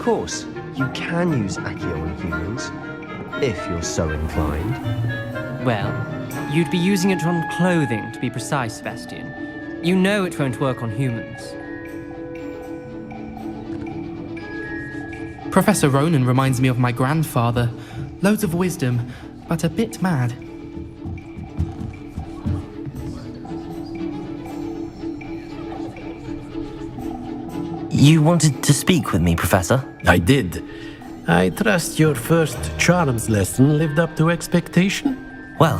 course, you can use Accio on humans, if you're so inclined. Well, you'd be using it on clothing, to be precise, Sebastian. You know it won't work on humans. Professor Ronan reminds me of my grandfather. Loads of wisdom, but a bit mad. You wanted to speak with me, Professor? I did. I trust your first charms lesson lived up to expectation? Well,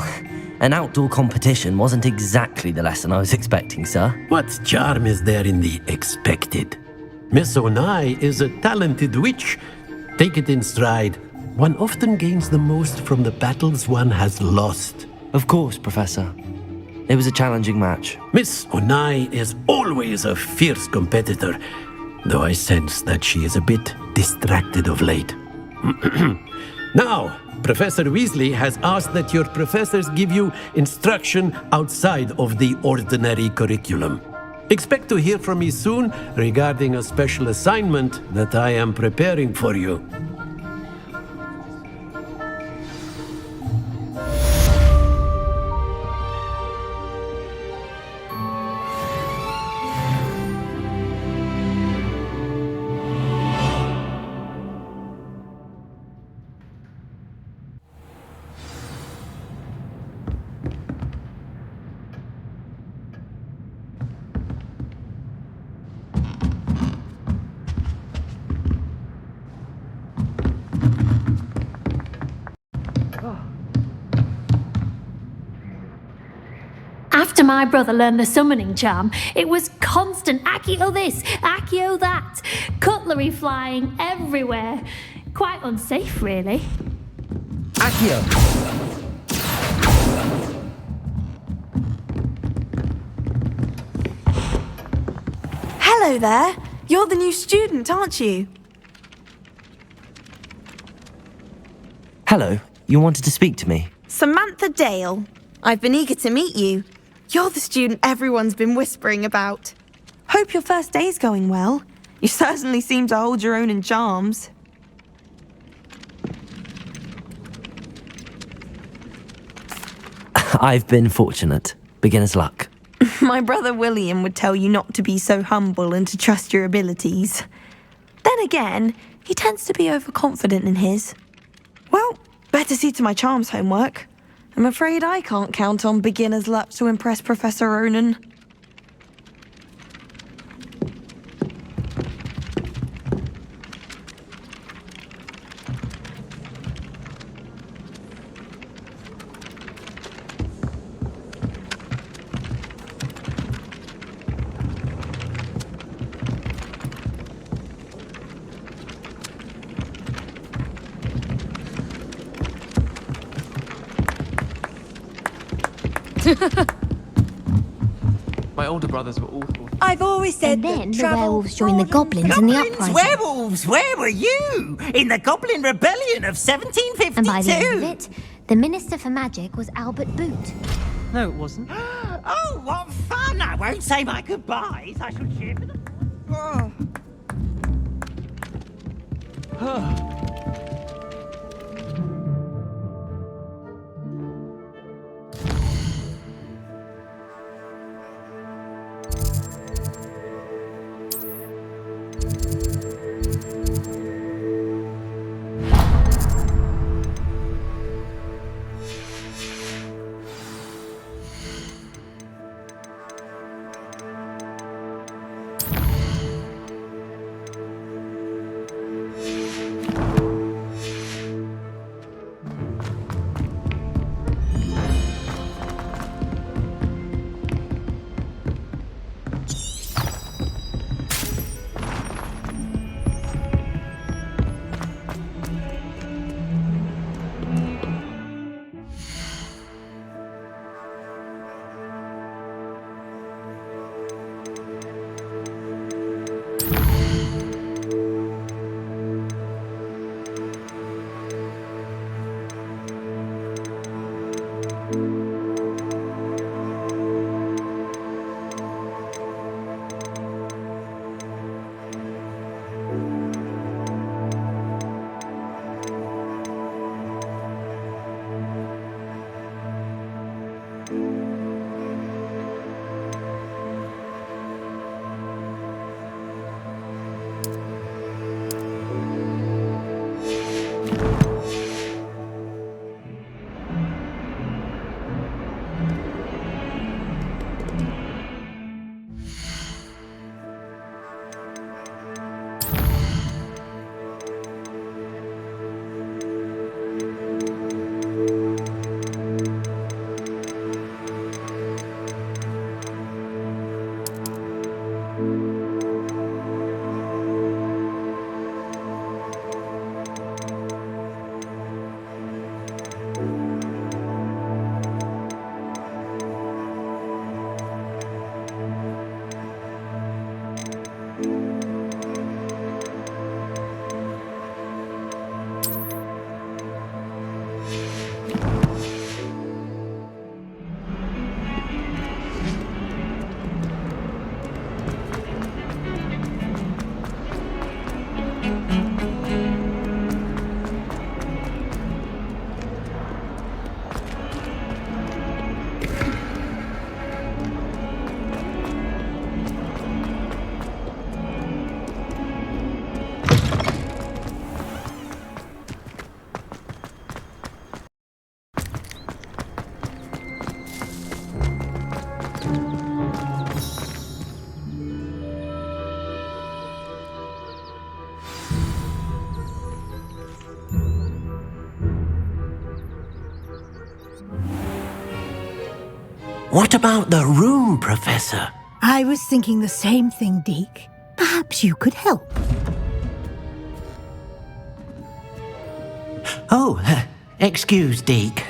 an outdoor competition wasn't exactly the lesson I was expecting, sir. What charm is there in the expected? Miss Onai is a talented witch. Take it in stride. One often gains the most from the battles one has lost. Of course, Professor. It was a challenging match. Miss Onai is always a fierce competitor, though I sense that she is a bit distracted of late. Now, Professor Weasley has asked that your professors give you instruction outside of the ordinary curriculum. Expect to hear from me soon regarding a special assignment that I am preparing for you. After my brother learned the summoning charm, it was constant Accio this, Accio that, cutlery flying everywhere. Quite unsafe, really. Accio! Hello there. You're the new student, aren't you? Hello, you wanted to speak to me? Samantha Dale. I've been eager to meet you. You're the student everyone's been whispering about. Hope your first day's going well. You certainly seem to hold your own in charms. I've been fortunate. Beginner's luck. My brother William would tell you not to be so humble and to trust your abilities. Then again, he tends to be overconfident in his. Well, better see to my charms homework. I'm afraid I can't count on beginner's luck to impress Professor Ronan. My older brothers were awful. I've always said And then that the werewolves joined the goblins in the uprising. Werewolves, where were you? In the Goblin Rebellion of 1752. And by the end of it, the Minister for Magic was Albert Boot. No, it wasn't. Oh, what fun! I won't say my goodbyes. I shall cheer for the... What about the room, Professor? I was thinking the same thing, Deke. Perhaps you could help. Oh, excuse, Deke.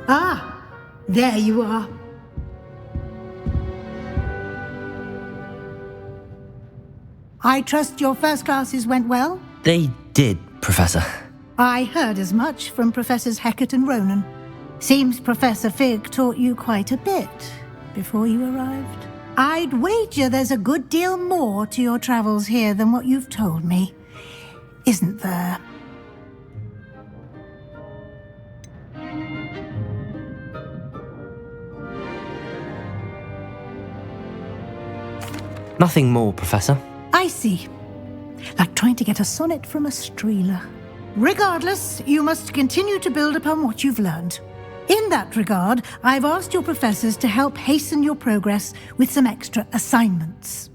Ah, there you are. I trust your first classes went well? They did, Professor. I heard as much from Professors Hecat and Ronan. Seems Professor Fig taught you quite a bit before you arrived. I'd wager there's a good deal more to your travels here than what you've told me. Isn't there? Nothing more, Professor. I see. Like trying to get a sonnet from a streeler. Regardless, you must continue to build upon what you've learned. In that regard, I've asked your professors to help hasten your progress with some extra assignments.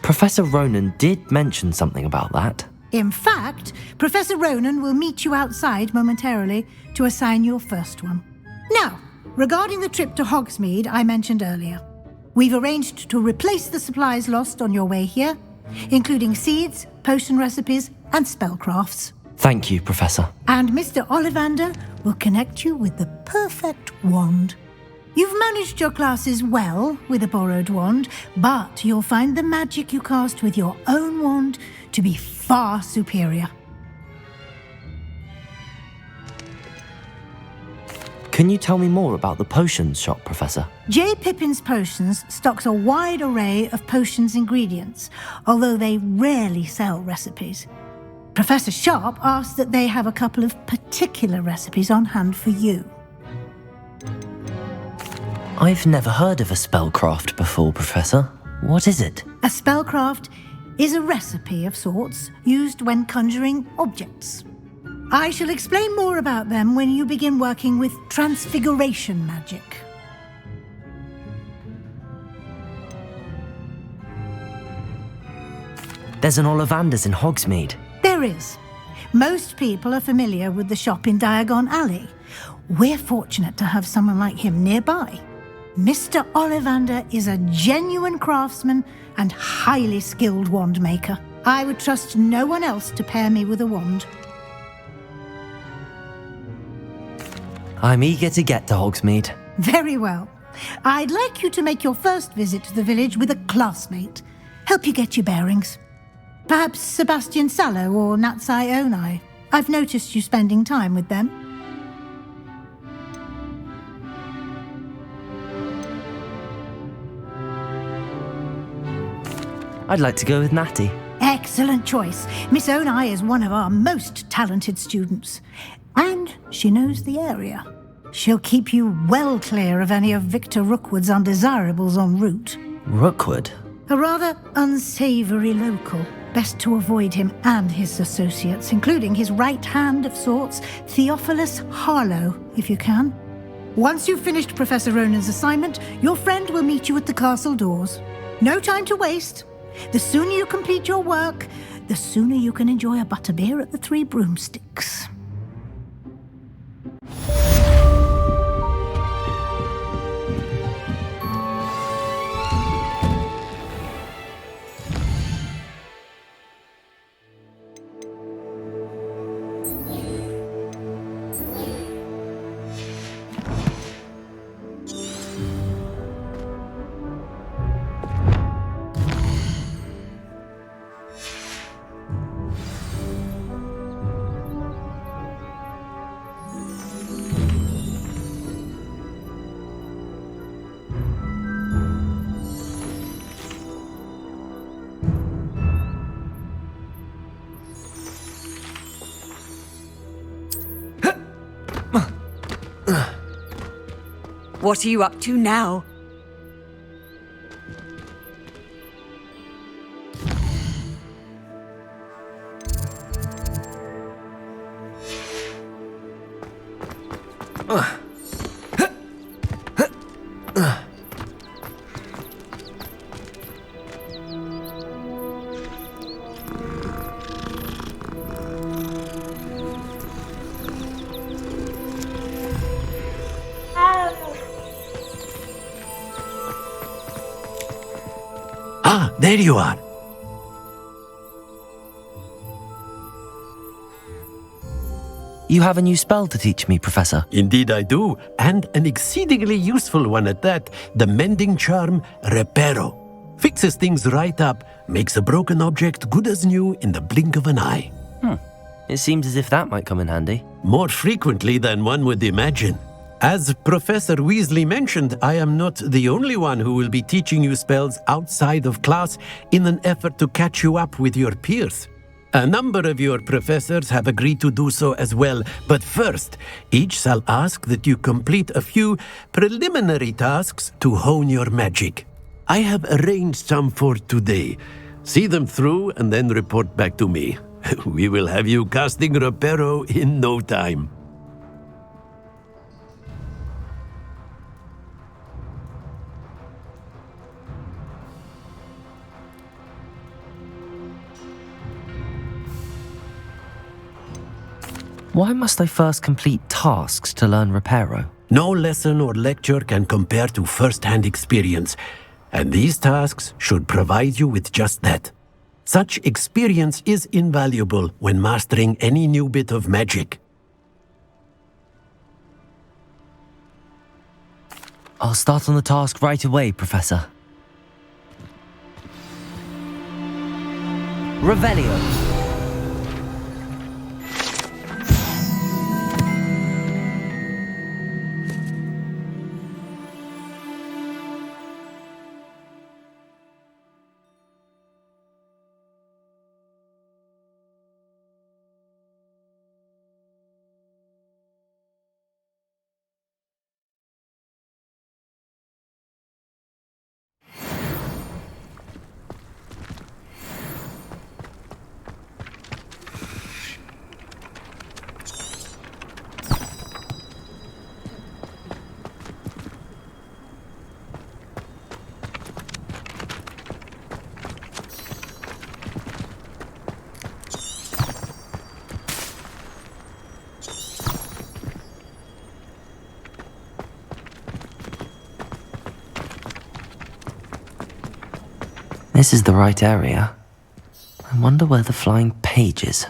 Professor Ronan did mention something about that. In fact, Professor Ronan will meet you outside momentarily to assign your first one. Now, regarding the trip to Hogsmeade I mentioned earlier, we've arranged to replace the supplies lost on your way here, including seeds, potion recipes, and spellcrafts. Thank you, Professor. And Mr. Ollivander will connect you with the perfect wand. You've managed your classes well with a borrowed wand, but you'll find the magic you cast with your own wand to be far superior. Can you tell me more about the potions shop, Professor? J. Pippin's Potions stocks a wide array of potions ingredients, although they rarely sell recipes. Professor Sharp asked that they have a couple of particular recipes on hand for you. I've never heard of a spellcraft before, Professor. What is it? A spellcraft is a recipe of sorts used when conjuring objects. I shall explain more about them when you begin working with transfiguration magic. There's an Ollivander's in Hogsmeade. There is. Most people are familiar with the shop in Diagon Alley. We're fortunate to have someone like him nearby. Mr. Ollivander is a genuine craftsman and highly skilled wand maker. I would trust no one else to pair me with a wand. I'm eager to get to Hogsmeade. Very well. I'd like you to make your first visit to the village with a classmate. Help you get your bearings. Perhaps Sebastian Sallow or Natsai Onai. I've noticed you spending time with them. I'd like to go with Natty. Excellent choice. Miss Onai is one of our most talented students. And she knows the area. She'll keep you well clear of any of Victor Rookwood's undesirables en route. Rookwood? A rather unsavoury local. Best to avoid him and his associates, including his right hand of sorts, Theophilus Harlow, if you can. Once you've finished Professor Ronan's assignment, your friend will meet you at the castle doors. No time to waste. The sooner you complete your work, the sooner you can enjoy a butterbeer at the Three Broomsticks. What are you up to now? There you are. You have a new spell to teach me, Professor. Indeed I do, and an exceedingly useful one at that. The mending charm, Reparo. Fixes things right up, makes a broken object good as new in the blink of an eye. It seems as if that might come in handy. More frequently than one would imagine. As Professor Weasley mentioned, I am not the only one who will be teaching you spells outside of class in an effort to catch you up with your peers. A number of your professors have agreed to do so as well, but first, each shall ask that you complete a few preliminary tasks to hone your magic. I have arranged some for today. See them through and then report back to me. We will have you casting Reparo in no time. Why must I first complete tasks to learn Reparo? No lesson or lecture can compare to first-hand experience, and these tasks should provide you with just that. Such experience is invaluable when mastering any new bit of magic. I'll start on the task right away, Professor. Revelio. This is the right area. I wonder where the flying page is.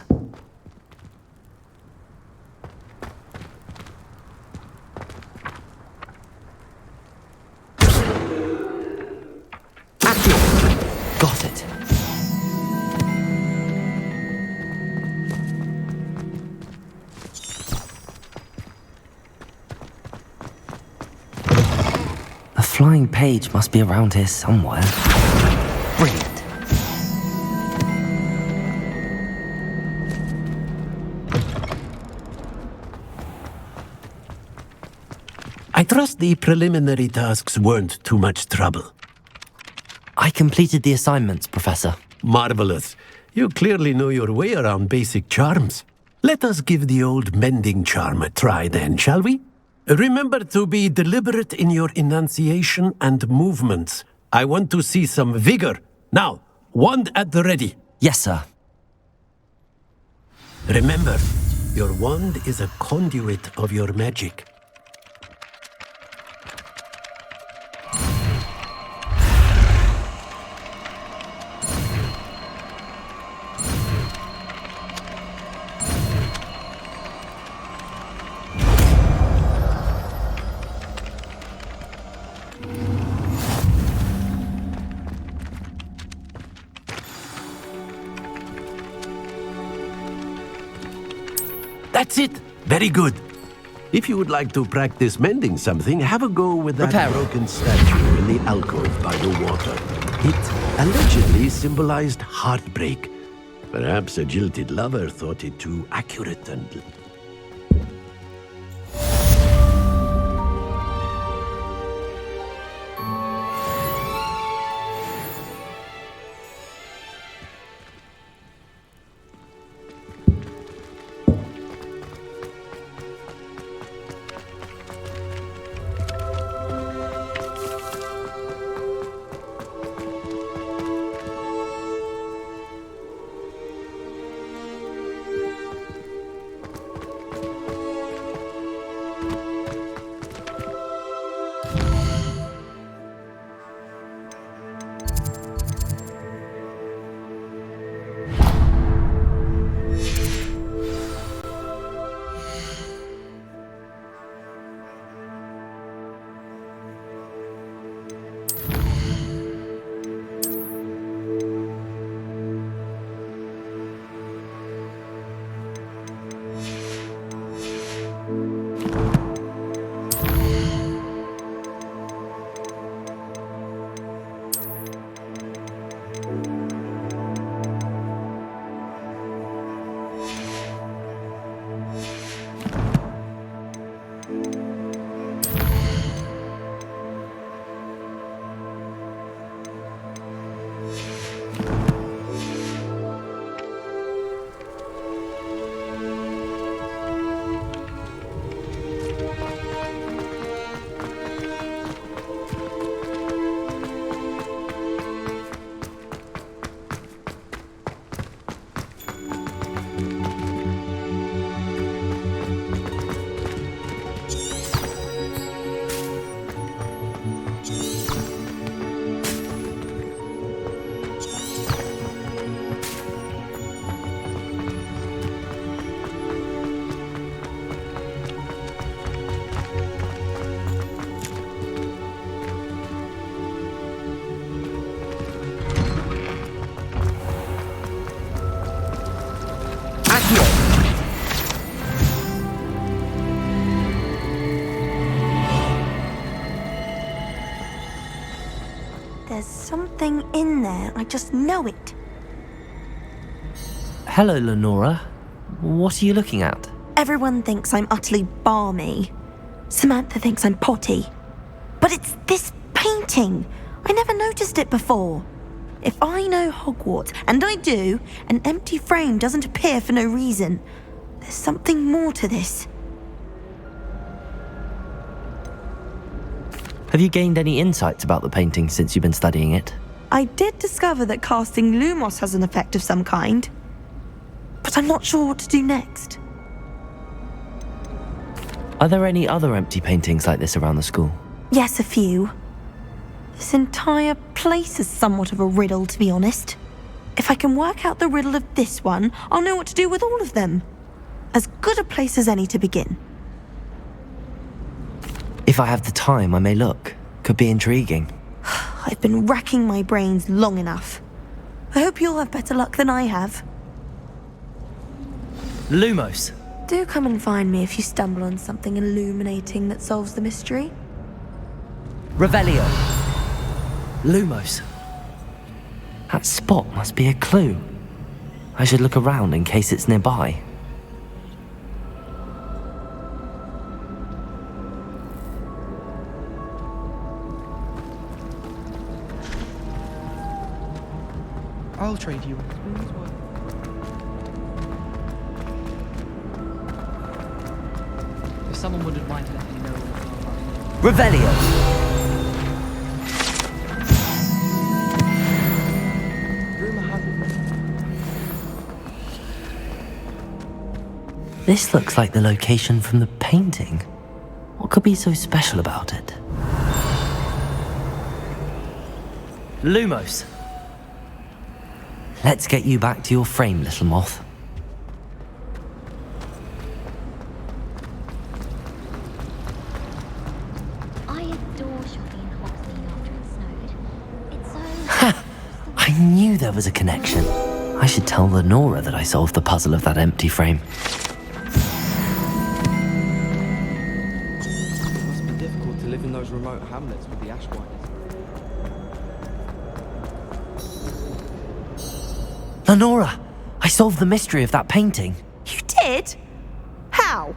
Got it. The flying page must be around here somewhere. Brilliant. I trust the preliminary tasks weren't too much trouble. I completed the assignments, Professor. Marvelous. You clearly know your way around basic charms. Let us give the old mending charm a try then, shall we? Remember to be deliberate in your enunciation and movements. I want to see some vigor. Now, wand at the ready. Yes, sir. Remember, your wand is a conduit of your magic. That's it! Very good. If you would like to practice mending something, have a go with that broken statue in the alcove by the water. It allegedly symbolized heartbreak. Perhaps a jilted lover thought it too accurate and... There's something in there, I just know it. Hello, Lenora. What are you looking at? Everyone thinks I'm utterly balmy. Samantha thinks I'm potty. But it's this painting. I never noticed it before. If I know Hogwarts, and I do, an empty frame doesn't appear for no reason. There's something more to this. Have you gained any insights about the painting since you've been studying it? I did discover that casting Lumos has an effect of some kind. But I'm not sure what to do next. Are there any other empty paintings like this around the school? Yes, a few. This entire place is somewhat of a riddle, to be honest. If I can work out the riddle of this one, I'll know what to do with all of them. As good a place as any to begin. If I have the time, I may look. Could be intriguing. I've been racking my brains long enough. I hope you'll have better luck than I have. Lumos! Do come and find me if you stumble on something illuminating that solves the mystery. Revelio! Lumos. That spot must be a clue. I should look around in case it's nearby. I'll trade you a spoon's worth. If someone wouldn't mind letting me know what's Revelio! This looks like the location from the painting. What could be so special about it? Lumos! Let's get you back to your frame, little moth. I adore shopping in Hogsmeade after it snowed. It's so... I knew there was a connection. I should tell Lenora that I solved the puzzle of that empty frame. It must be difficult to live in those remote hamlets with the Ashwines. Lenora! I solved the mystery of that painting. You did? How?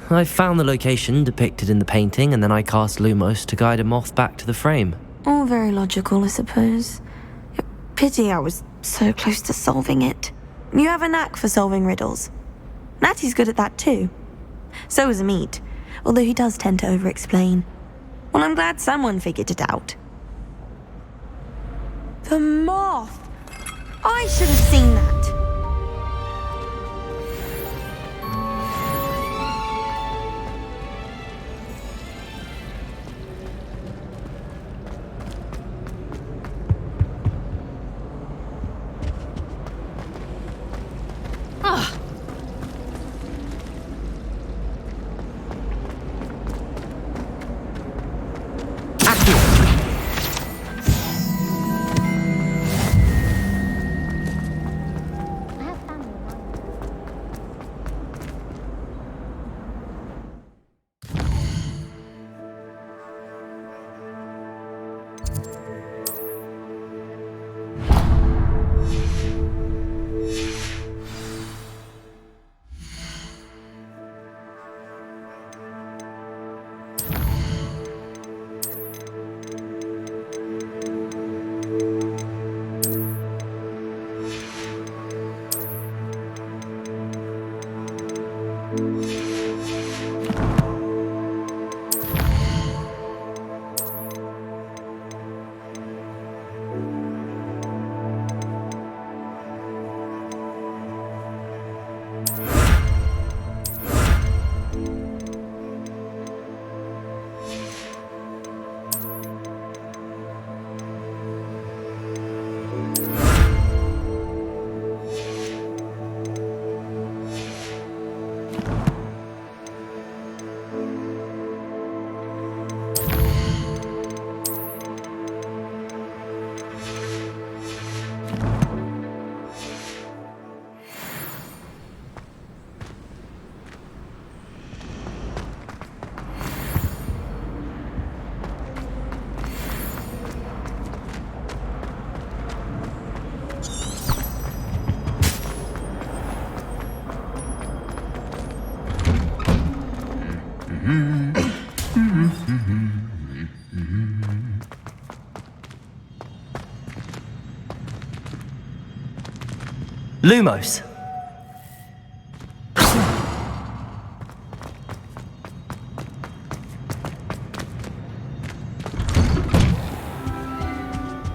I found the location depicted in the painting, and then I cast Lumos to guide a moth back to the frame. All very logical, I suppose. Pity I was so close to solving it. You have a knack for solving riddles. Natty's good at that too. So is Amit, although he does tend to over-explain. Well, I'm glad someone figured it out. The moth! I should have seen that. Lumos!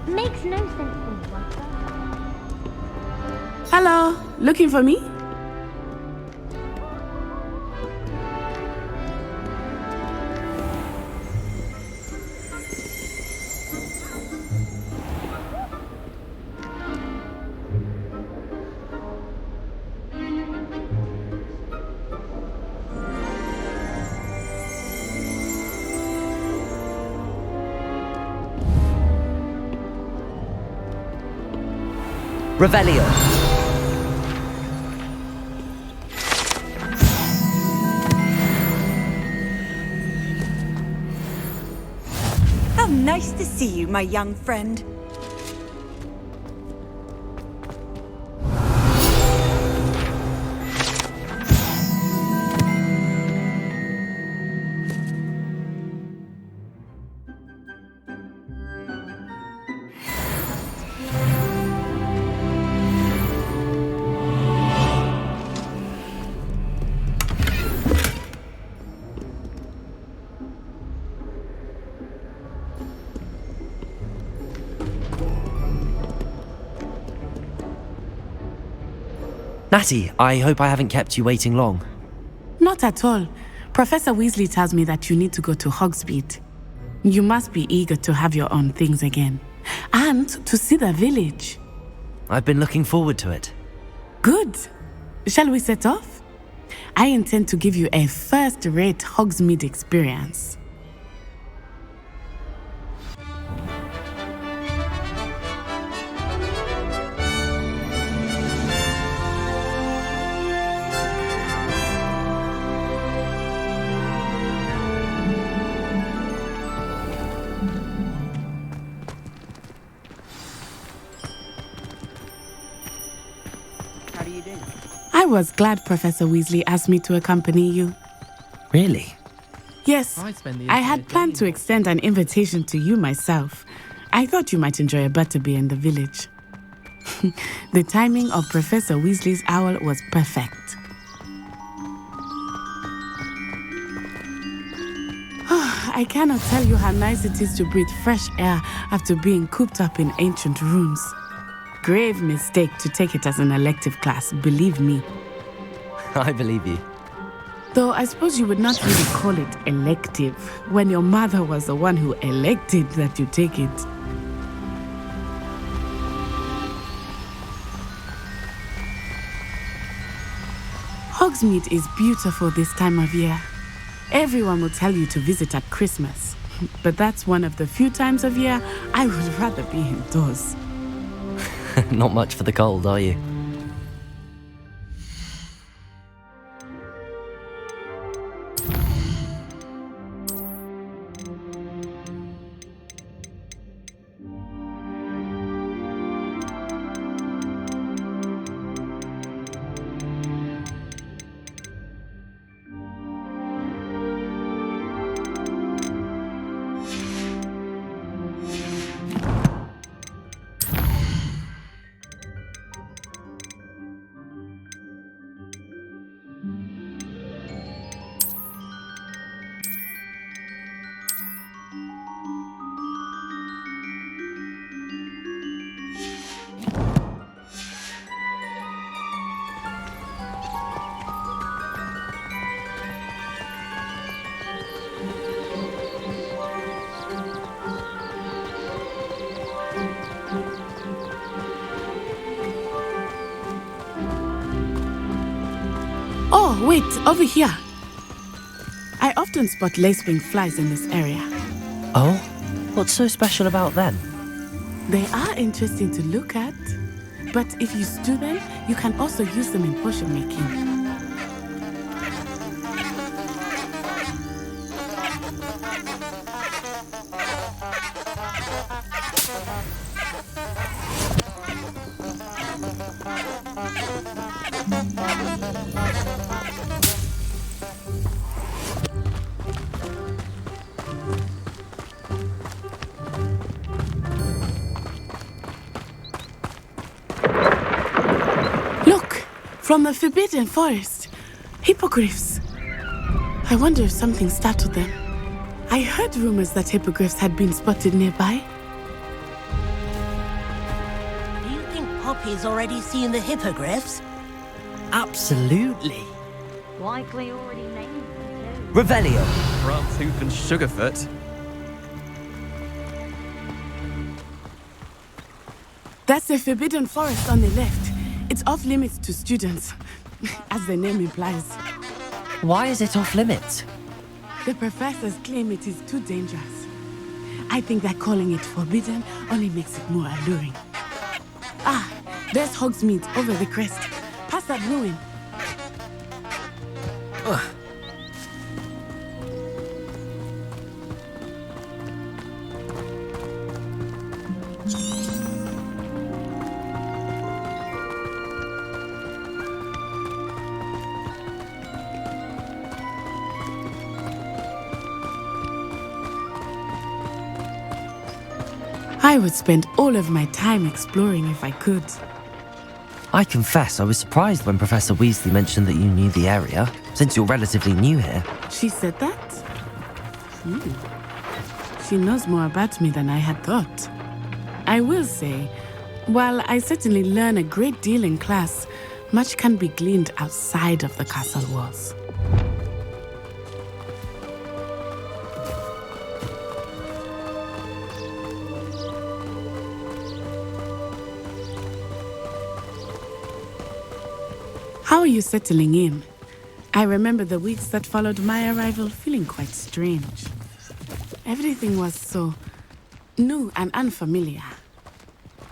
Makes no sense to me, Walker. Hello, looking for me? Revelio. How nice to see you, my young friend. Natty, I hope I haven't kept you waiting long. Not at all. Professor Weasley tells me that you need to go to Hogsmeade. You must be eager to have your own things again. And to see the village. I've been looking forward to it. Good. Shall we set off? I intend to give you a first-rate Hogsmeade experience. I was glad Professor Weasley asked me to accompany you. Really? Yes, I had planned to extend an invitation to you myself. I thought you might enjoy a butterbeer in the village. The timing of Professor Weasley's owl was perfect. I cannot tell you how nice it is to breathe fresh air after being cooped up in ancient rooms. Grave mistake to take it as an elective class, believe me. I believe you. Though I suppose you would not really call it elective when your mother was the one who elected that you take it. Hogsmeade is beautiful this time of year. Everyone will tell you to visit at Christmas, but that's one of the few times of year I would rather be indoors. Not much for the cold, are you? Oh, wait, over here. I often spot lacewing flies in this area. Oh? What's so special about them? They are interesting to look at, but if you stew them, you can also use them in potion making. From the Forbidden Forest. Hippogriffs. I wonder if something startled them. I heard rumors that hippogriffs had been spotted nearby. Do you think Poppy's already seen the hippogriffs? Absolutely. Likely already named them Revelio. Brantooth and Sugarfoot. That's the Forbidden Forest on the left. It's off limits to students, as the name implies. Why is it off limits? The professors claim it is too dangerous. I think that calling it forbidden only makes it more alluring. Ah, there's Hogsmeade over the crest. Past that ruin. Ugh. I would spend all of my time exploring if I could. I confess I was surprised when Professor Weasley mentioned that you knew the area, since you're relatively new here. She said that? She knows more about me than I had thought. I will say, while I certainly learn a great deal in class, much can be gleaned outside of the castle walls. How are you settling in? I remember the weeks that followed my arrival feeling quite strange. Everything was so new and unfamiliar.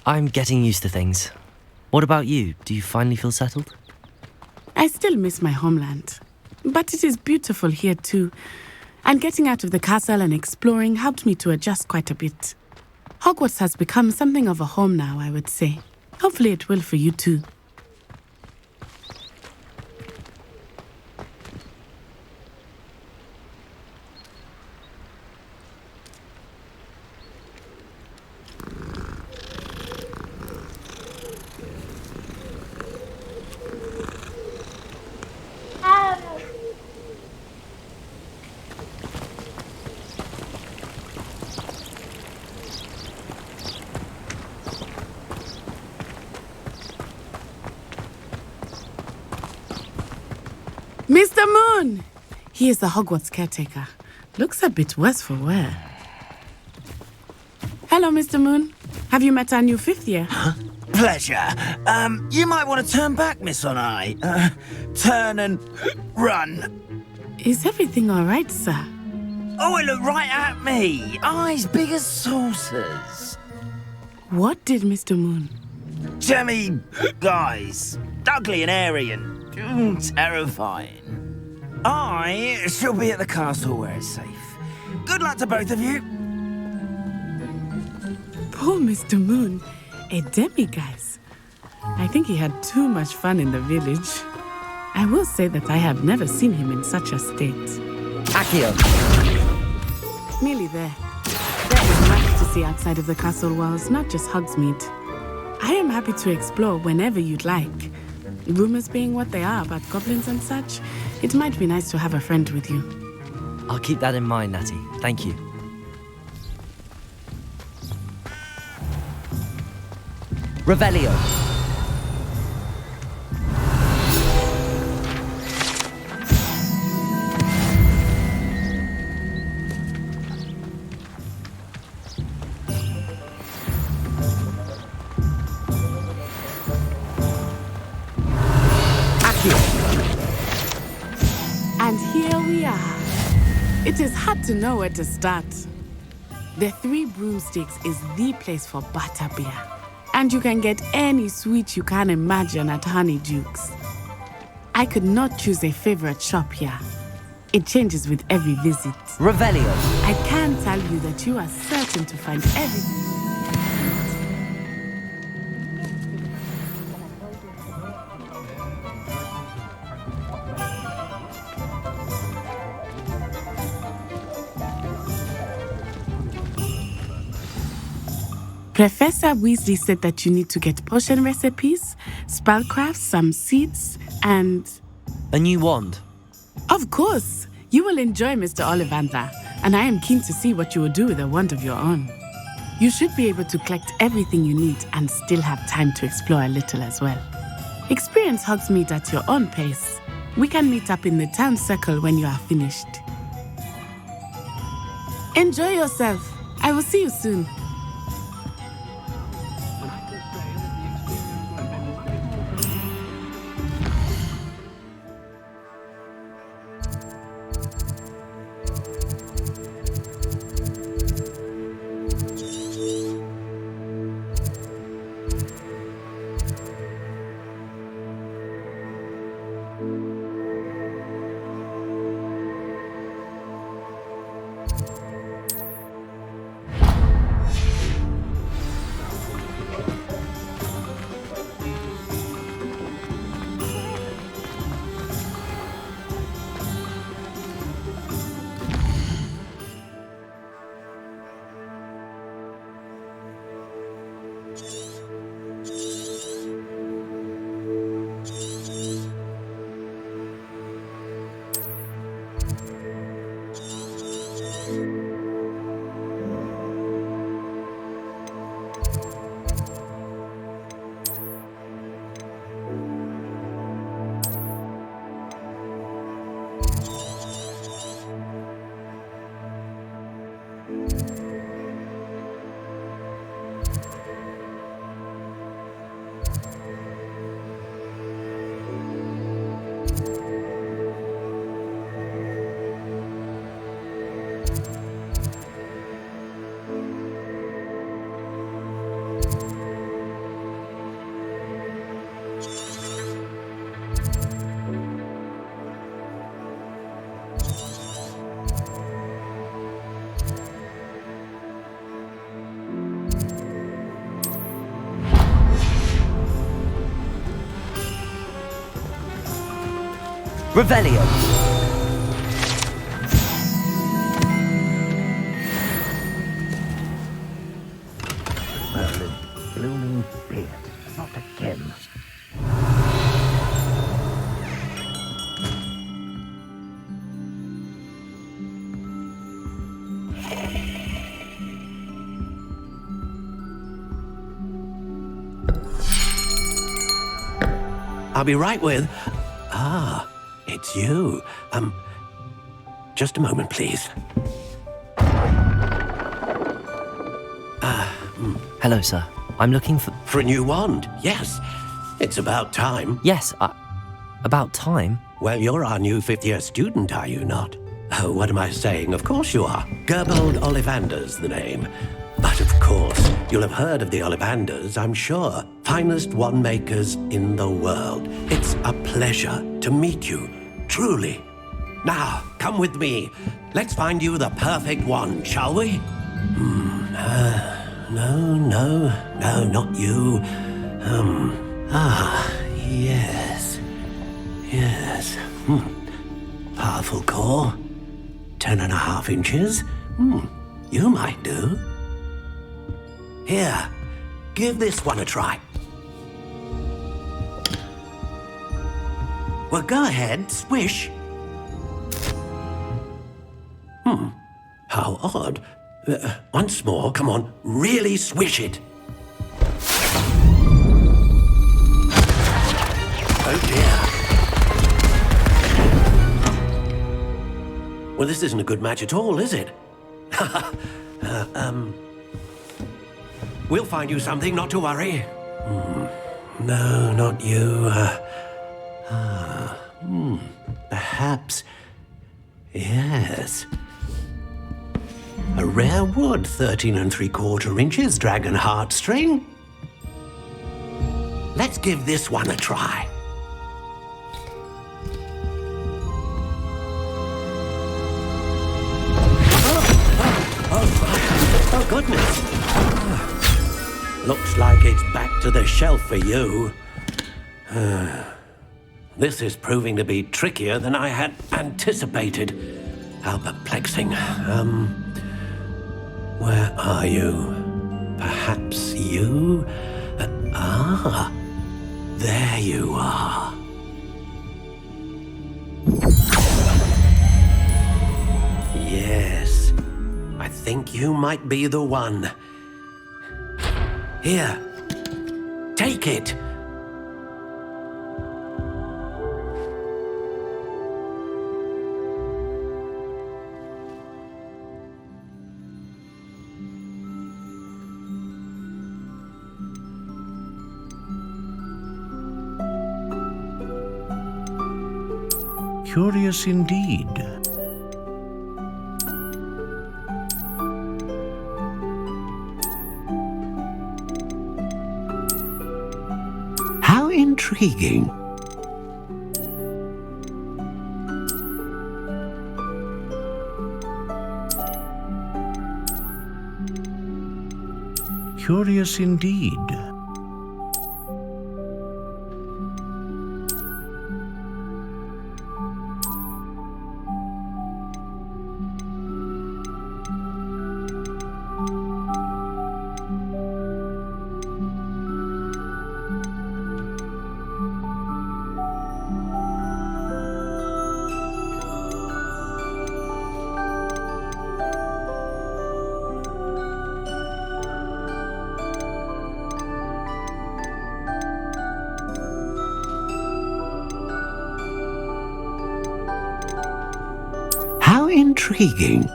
I'm getting used to things. What about you? Do you finally feel settled? I still miss my homeland, but it is beautiful here too. And getting out of the castle and exploring helped me to adjust quite a bit. Hogwarts has become something of a home now, I would say. Hopefully it will for you too. Mr. Moon! He is the Hogwarts caretaker. Looks a bit worse for wear. Hello, Mr. Moon. Have you met our new fifth year? Huh? Pleasure. You might want to turn back, Miss On-Eye. Turn and run. Is everything all right, sir? Oh, it looked right at me. Eyes big as saucers. What did Mr. Moon? Jemmy guys. Ugly and airy and terrifying. I shall be at the castle where it's safe. Good luck to both of you. Poor Mr. Moon. A demiguise. I think he had too much fun in the village. I will say that I have never seen him in such a state. Accio! Nearly there. There is much to see outside of the castle walls, not just Hogsmeade. I am happy to explore whenever you'd like. Rumors being what they are about goblins and such, it might be nice to have a friend with you. I'll keep that in mind, Natty. Thank you. Revelio. And here we are. It is hard to know where to start. The Three Broomsticks is the place for butterbeer. And you can get any sweet you can imagine at Honeyduke's. I could not choose a favorite shop here. It changes with every visit. Revelio. I can tell you that you are certain to find everything. Professor Weasley said that you need to get potion recipes, spellcraft, some seeds, and... A new wand? Of course! You will enjoy Mr. Ollivander, and I am keen to see what you will do with a wand of your own. You should be able to collect everything you need and still have time to explore a little as well. Experience Hogsmeade at your own pace. We can meet up in the town circle when you are finished. Enjoy yourself. I will see you soon. Revelio! Merlin, blooming beard, not again. I'll be right with... Ah, it's you. Just a moment, please. Hello, sir. I'm looking for... For a new wand, yes. It's about time. Yes, about time? Well, you're our new fifth-year student, are you not? Oh, what am I saying? Of course you are. Gerbold Ollivander's the name. But of course, you'll have heard of the Ollivanders, I'm sure. Finest wand makers in the world. It's a pleasure to meet you, truly. Now, come with me. Let's find you the perfect wand, shall we? No, not you. Yes. Powerful core. 10.5 inches. You might do. Here, give this one a try. Well, go ahead, swish. How odd. Once more, come on, really swish it. Oh dear. Well, this isn't a good match at all, is it? We'll find you something, not to worry. No, not you. Perhaps... Yes. A rare wood, 13 3/4 inches, dragon heartstring. Let's give this one a try. Oh, goodness. Looks like it's back to the shelf for you. This is proving to be trickier than I had anticipated. How perplexing. Where are you? Perhaps you? There you are. Yes, I think you might be the one. Here, take it. Curious indeed. How intriguing. Curious indeed. How intriguing.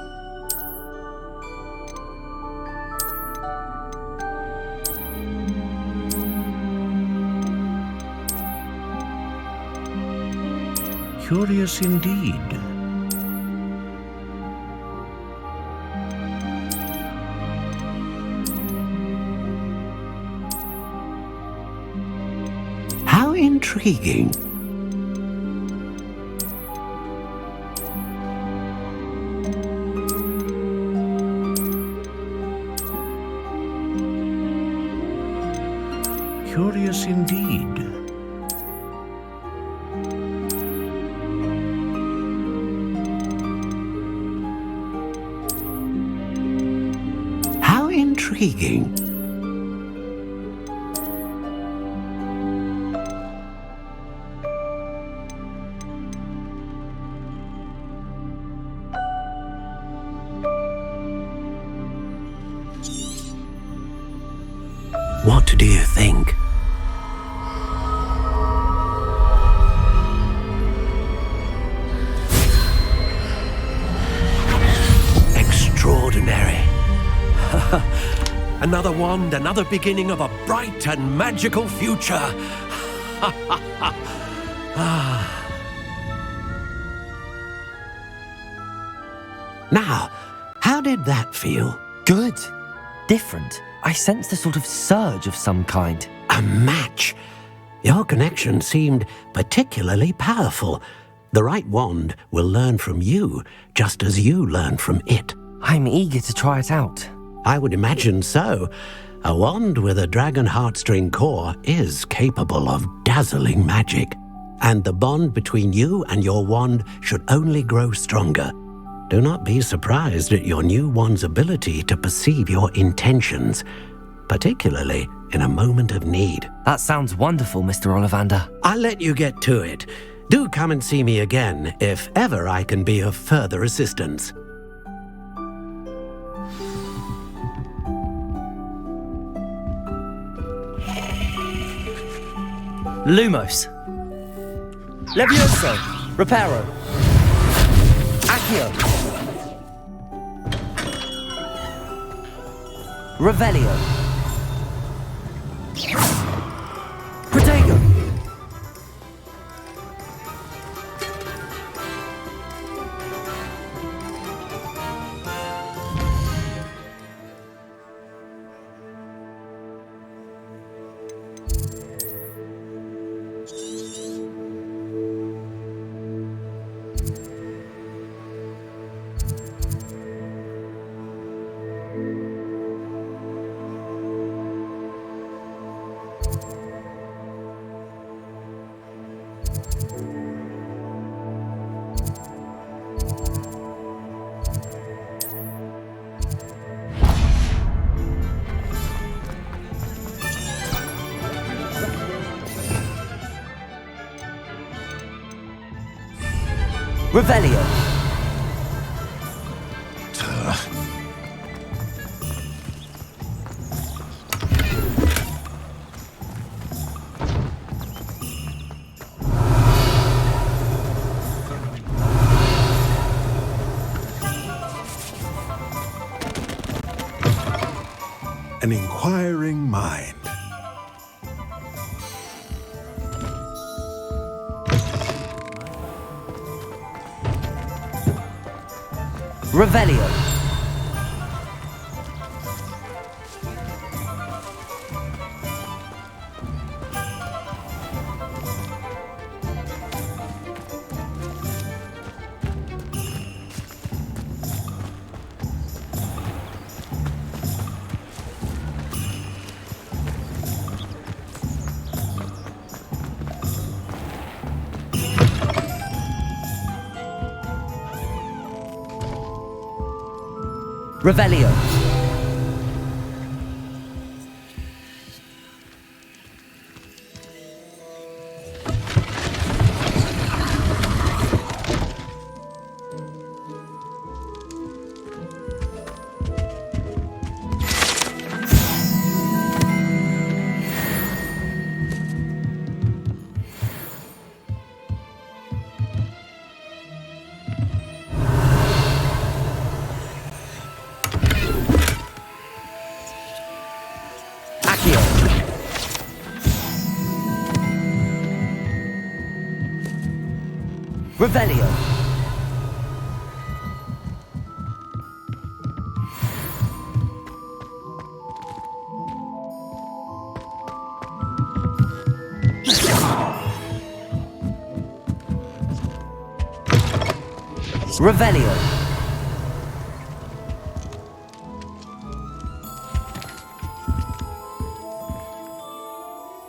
Curious indeed. How intriguing. Curious indeed. How intriguing. What do you think? Extraordinary. Another wand, another beginning of a bright and magical future. Now, how did that feel? Good. Different. I sensed a sort of surge of some kind. A match. Your connection seemed particularly powerful. The right wand will learn from you, just as you learn from it. I'm eager to try it out. I would imagine so. A wand with a dragon heartstring core is capable of dazzling magic. And the bond between you and your wand should only grow stronger. Do not be surprised at your new wand's ability to perceive your intentions, particularly in a moment of need. That sounds wonderful, Mr. Ollivander. I'll let you get to it. Do come and see me again if ever I can be of further assistance. Lumos. Levioso. Reparo. Accio. Revelio. Protego. Revelio. An inquiring mind. Revelio. Revelio. Revelio. Revelio.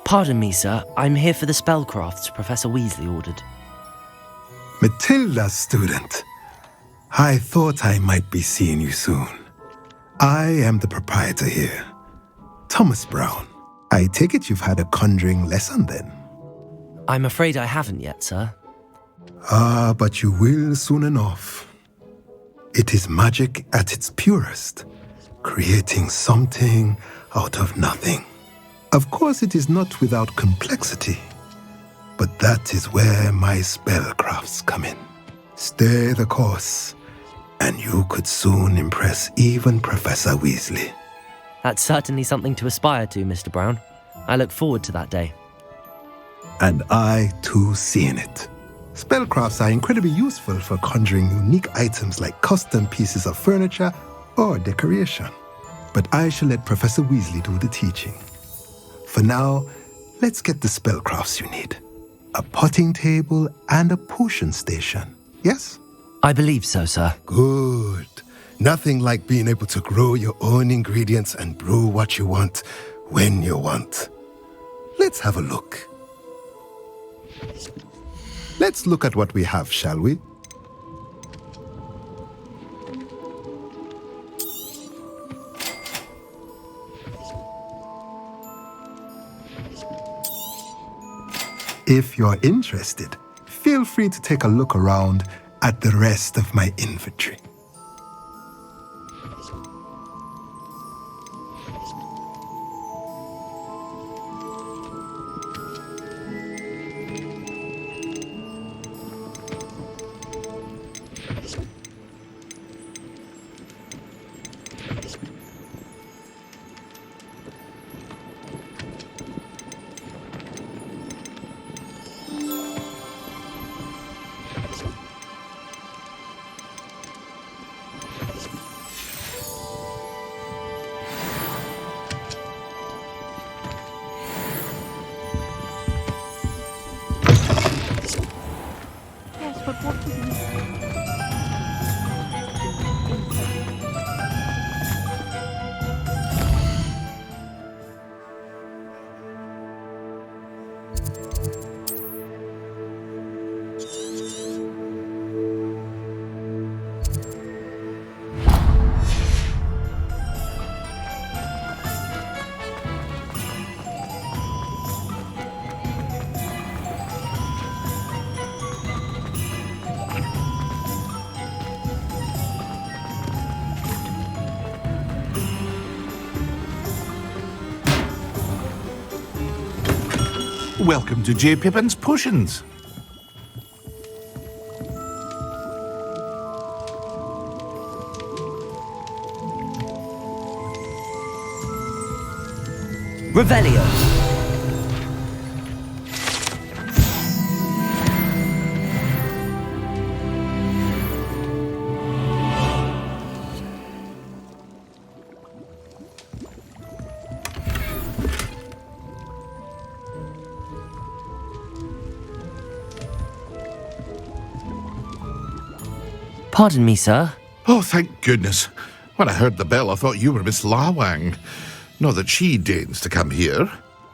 Pardon me, sir. I'm here for the spellcrafts Professor Weasley ordered. Matilda, student. I thought I might be seeing you soon. I am the proprietor here, Thomas Brown. I take it you've had a conjuring lesson then? I'm afraid I haven't yet, sir. Ah, but you will soon enough. It is magic at its purest, creating something out of nothing. Of course, it is not without complexity, but that is where my spellcrafts come in. Stay the course, and you could soon impress even Professor Weasley. That's certainly something to aspire to, Mr. Brown. I look forward to that day. And I, too, seeing it. Spellcrafts are incredibly useful for conjuring unique items like custom pieces of furniture or decoration. But I shall let Professor Weasley do the teaching. For now, let's get the spellcrafts you need. A potting table and a potion station, yes? I believe so, sir. Good. Nothing like being able to grow your own ingredients and brew what you want when you want. Let's have a look. Let's look at what we have, shall we? If you're interested, feel free to take a look around at the rest of my inventory. Welcome to J. Pippin's Potions. Revelio. Pardon me, sir. Oh, thank goodness. When I heard the bell, I thought you were Miss Lawang. Not that she deigns to come here.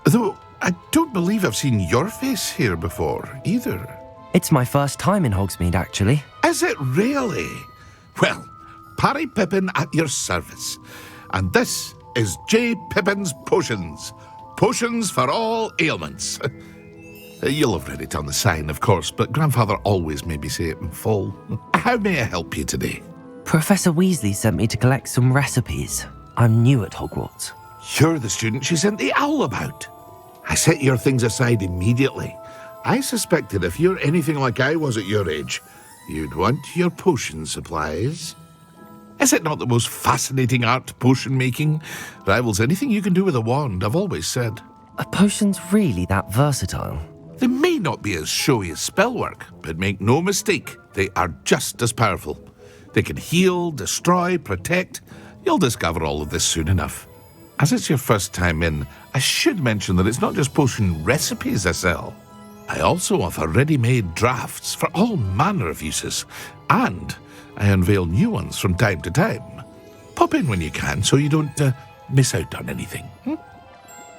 Though I don't believe I've seen your face here before, either. It's my first time in Hogsmeade, actually. Is it really? Well, Parry Pippin at your service. And this is J. Pippin's Potions. Potions for all ailments. You'll have read it on the sign, of course, but Grandfather always made me say it in full. How may I help you today? Professor Weasley sent me to collect some recipes. I'm new at Hogwarts. You're the student she sent the owl about. I set your things aside immediately. I suspected if you're anything like I was at your age, you'd want your potion supplies. Is it not the most fascinating art, potion making? Rivals anything you can do with a wand, I've always said. Are potions really that versatile? They may not be as showy as spellwork, but make no mistake, they are just as powerful. They can heal, destroy, protect. You'll discover all of this soon enough. As it's your first time in, I should mention that it's not just potion recipes I sell. I also offer ready-made drafts for all manner of uses, and I unveil new ones from time to time. Pop in when you can so you don't miss out on anything.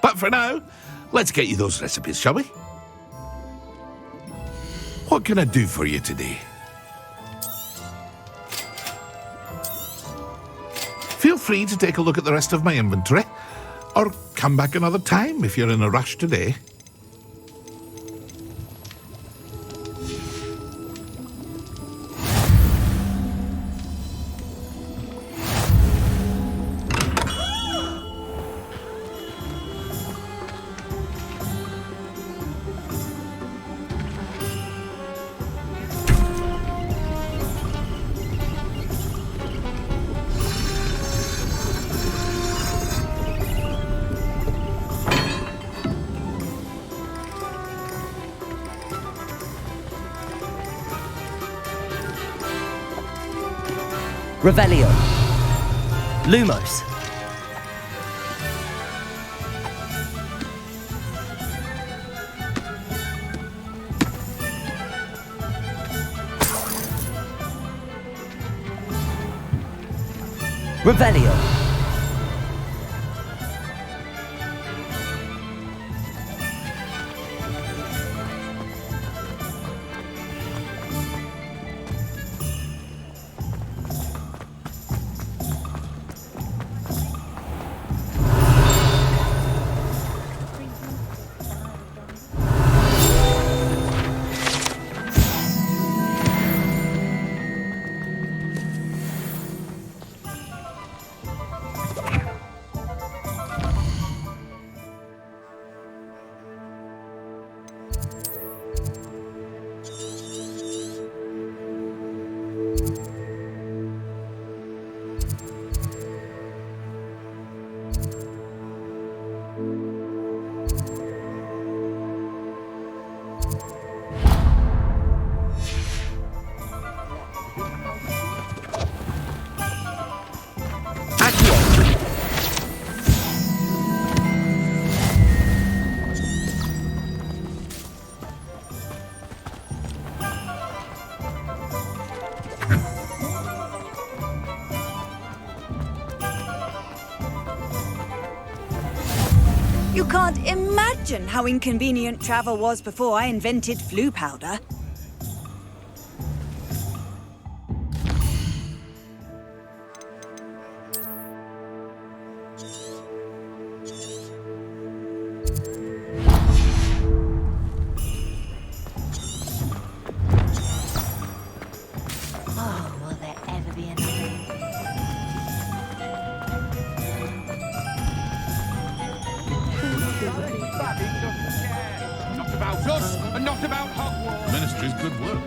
But for now, let's get you those recipes, shall we? What can I do for you today? Feel free to take a look at the rest of my inventory, or come back another time if you're in a rush today. Revelio. Lumos. Revelio. You can't imagine how inconvenient travel was before I invented flu powder. Oh, will there ever be another? about us and not about Hogwarts. Ministry's good work.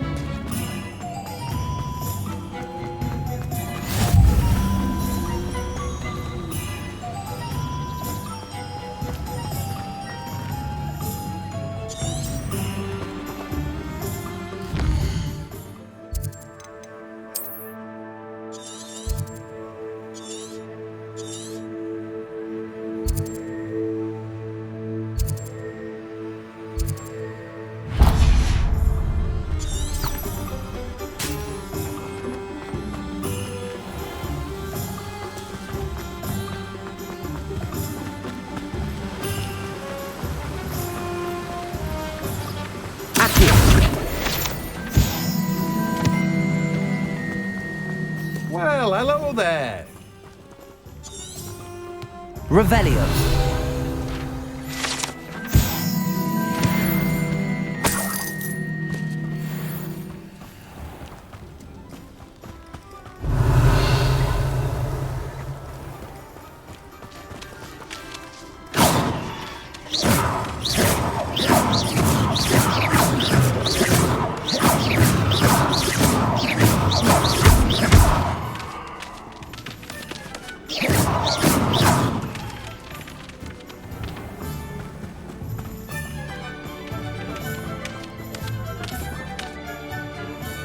Well, hello there. Revelio.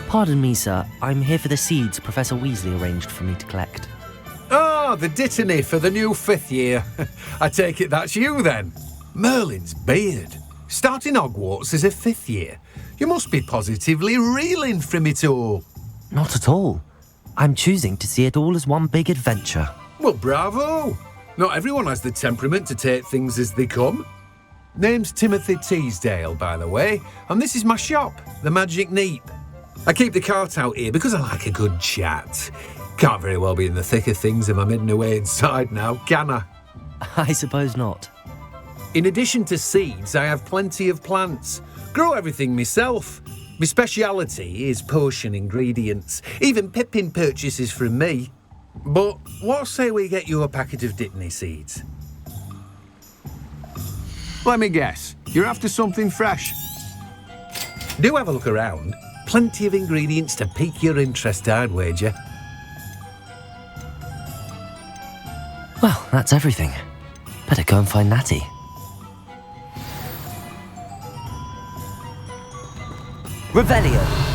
Pardon me, sir. I'm here for the seeds Professor Weasley arranged for me to collect. Ah, the dittany for the new 5th year. I take it that's you then. Merlin's beard. Starting Hogwarts as a 5th year. You must be positively reeling from it all. Not at all. I'm choosing to see it all as one big adventure. Well, bravo. Not everyone has the temperament to take things as they come. Name's Timothy Teasdale, by the way, and this is my shop, the Magic Neep. I keep the cart out here because I like a good chat. Can't very well be in the thick of things if I'm hidden away inside now, can I? I suppose not. In addition to seeds, I have plenty of plants. Grow everything myself. My speciality is potion ingredients. Even Pippin purchases from me. But what say we get you a packet of Dittany seeds? Let me guess. You're after something fresh. Do have a look around. Plenty of ingredients to pique your interest, I'd wager. Well, that's everything. Better go and find Natty. Revelio.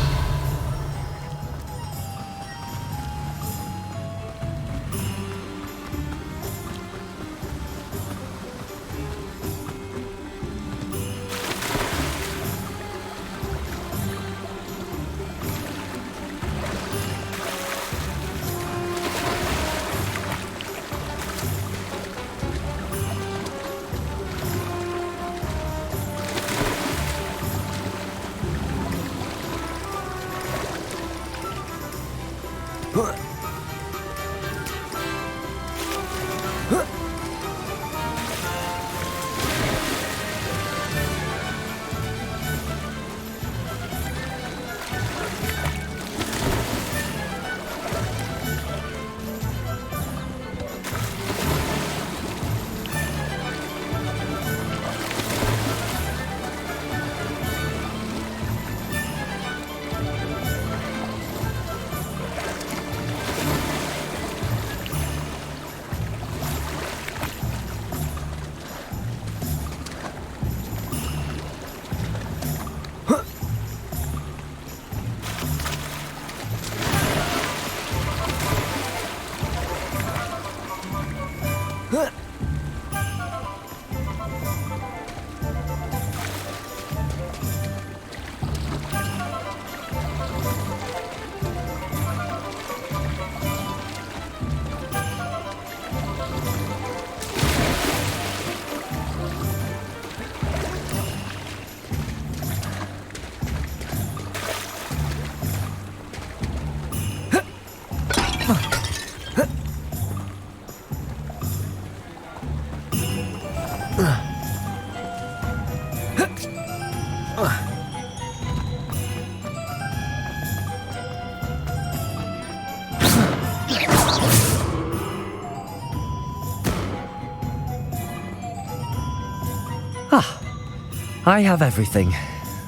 I have everything.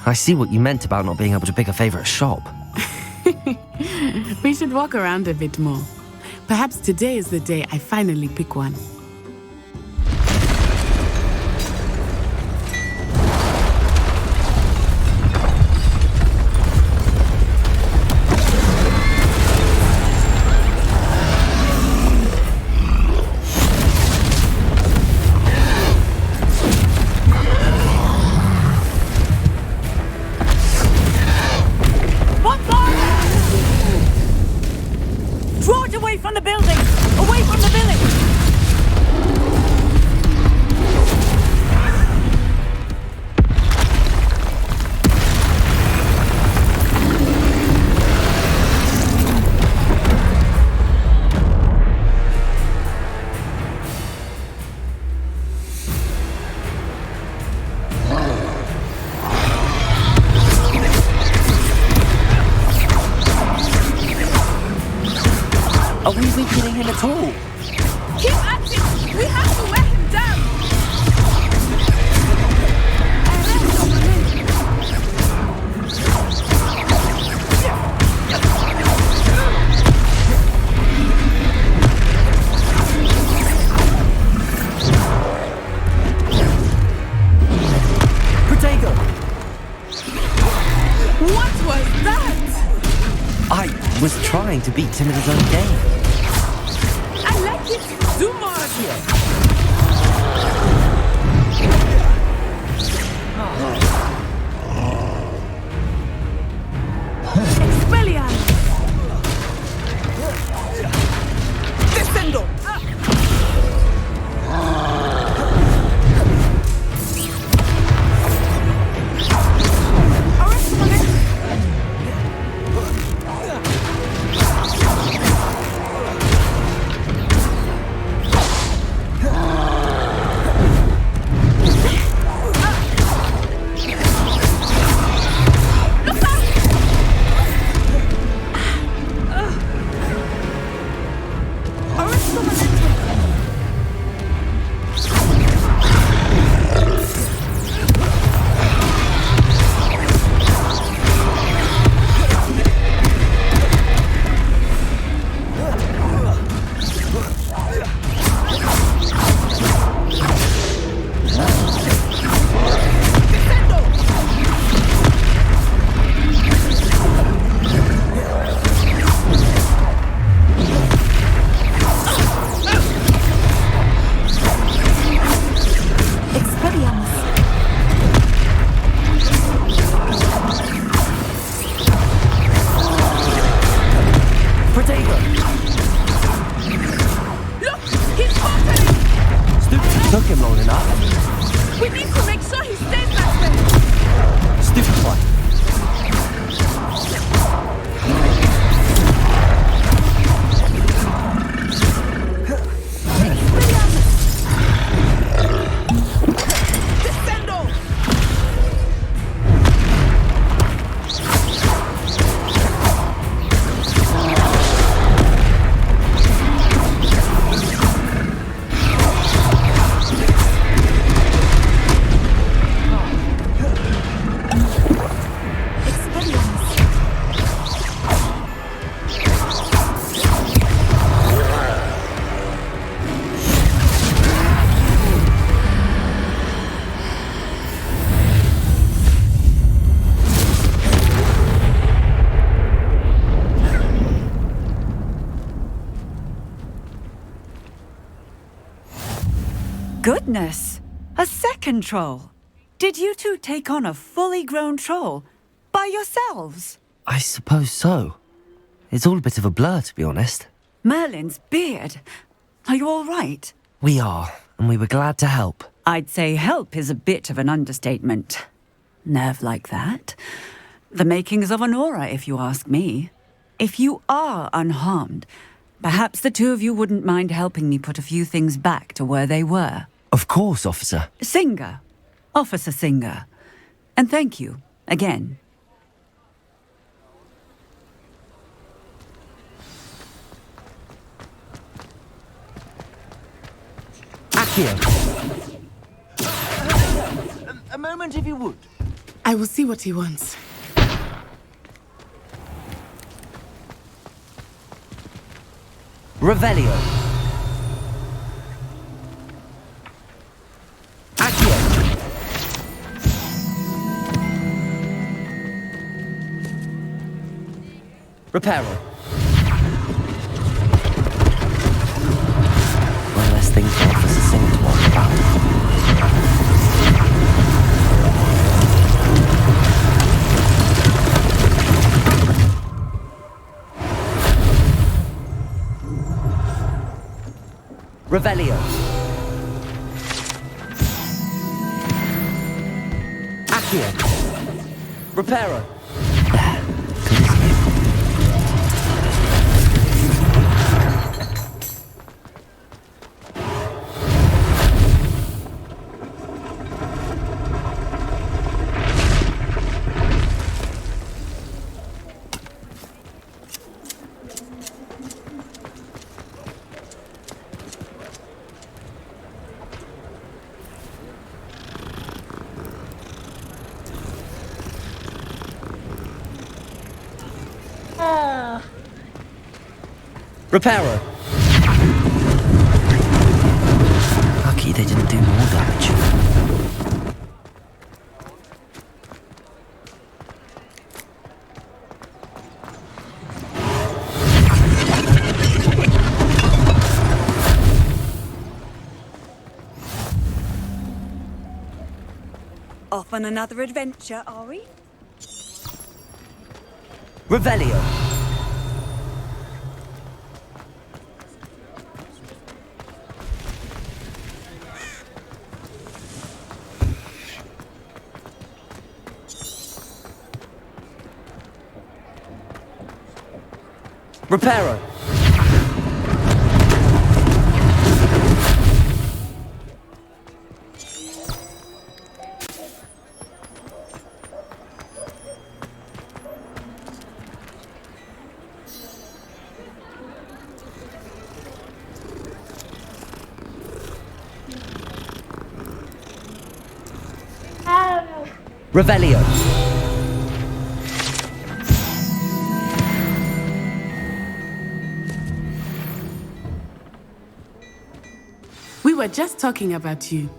I see what you meant about not being able to pick a favorite shop. We should walk around a bit more. Perhaps today is the day I finally pick one. Are we weakening him at all? Keep at it! We have to wear him down! Protego! What was that? I was trying to beat him at his own game. I like it! Do more of it! Expelliarmus! Descendo! Took him long enough. We need to make sure he stays that way. Stupid one. Goodness! A second troll! Did you two take on a fully grown troll? By yourselves? I suppose so. It's all a bit of a blur, to be honest. Merlin's beard. Are you all right? We are, and we were glad to help. I'd say help is a bit of an understatement. Nerve like that. The makings of an aura, if you ask me. If you are unharmed, perhaps the two of you wouldn't mind helping me put a few things back to where they were. Of course, officer. Singer. Officer Singer. And thank you, again. Accio. moment if you would. I will see what he wants. Revelio. Accio. Reparo. One less thing for Officer Singh to worry about. Revelio. Accio. Reparo. Reparo. Lucky they didn't do more damage. Off on another adventure, are we? Revelio. Reparo. Revelio. We were just talking about you.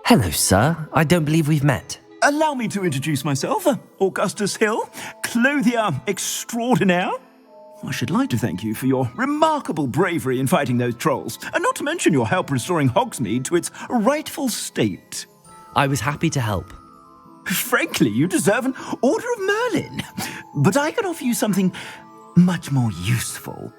Hello, sir. I don't believe we've met. Allow me to introduce myself, Augustus Hill, clothier extraordinaire. I should like to thank you for your remarkable bravery in fighting those trolls, and not to mention your help restoring Hogsmeade to its rightful state. I was happy to help. Frankly, you deserve an Order of Merlin. But I can offer you something much more useful.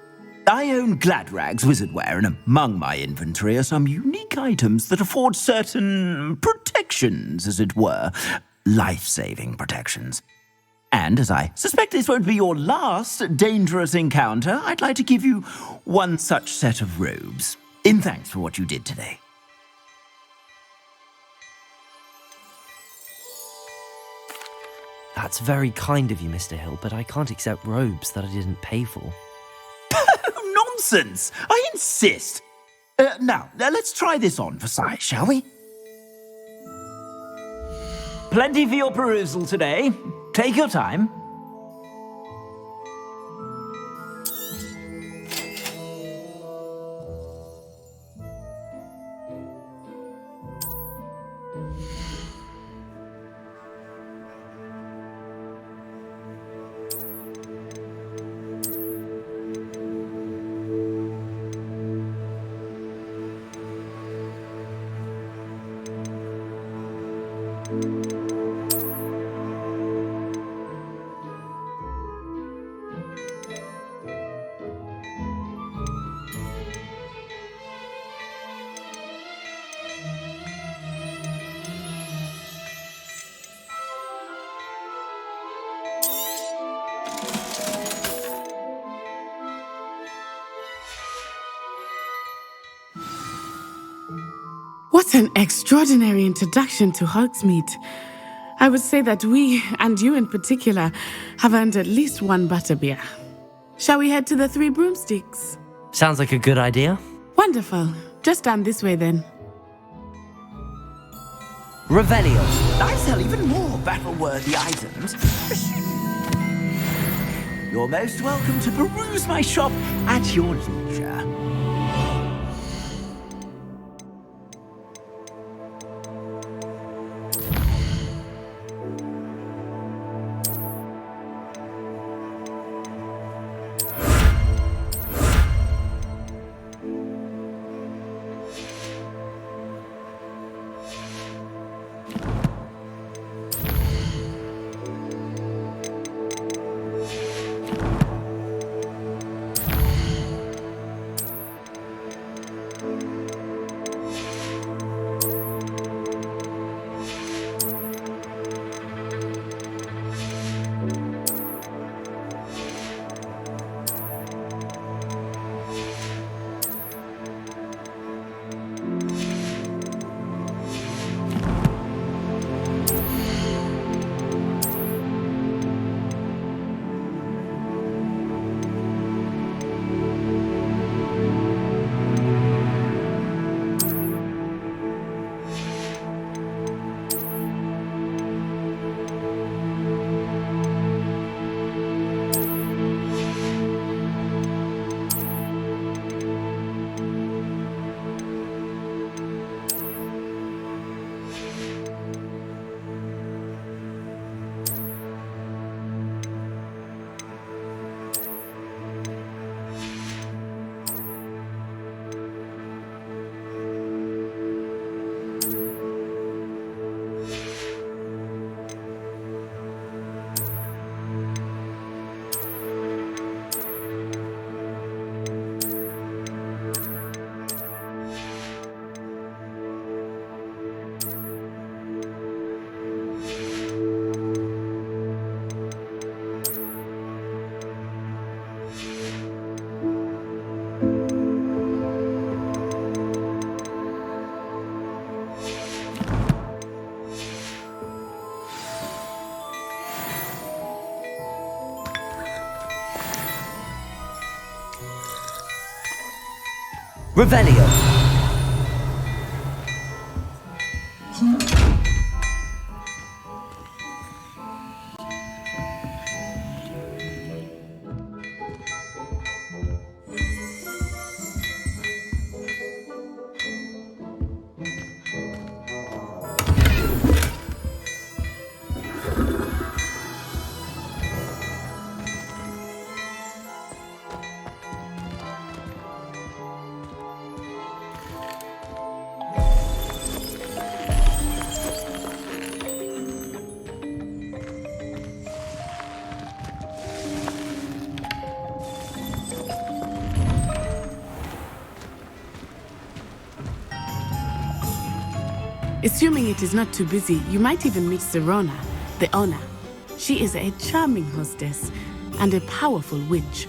I own Gladrag's wizardware, and among my inventory are some unique items that afford certain protections, as it were. Life-saving protections. And as I suspect this won't be your last dangerous encounter, I'd like to give you one such set of robes, in thanks for what you did today. That's very kind of you, Mr. Hill, but I can't accept robes that I didn't pay for. Nonsense! I insist! Now, let's try this on for size, shall we? Plenty for your perusal today. Take your time. What an extraordinary introduction to Hogsmeade. I would say that we, and you in particular, have earned at least one butterbeer. Shall we head to the Three Broomsticks? Sounds like a good idea. Wonderful. Just down this way then. Revelio. I sell even more battle-worthy items. You're most welcome to peruse my shop at your leisure. Revelio. Assuming it is not too busy, you might even meet Serona, the owner. She is a charming hostess and a powerful witch.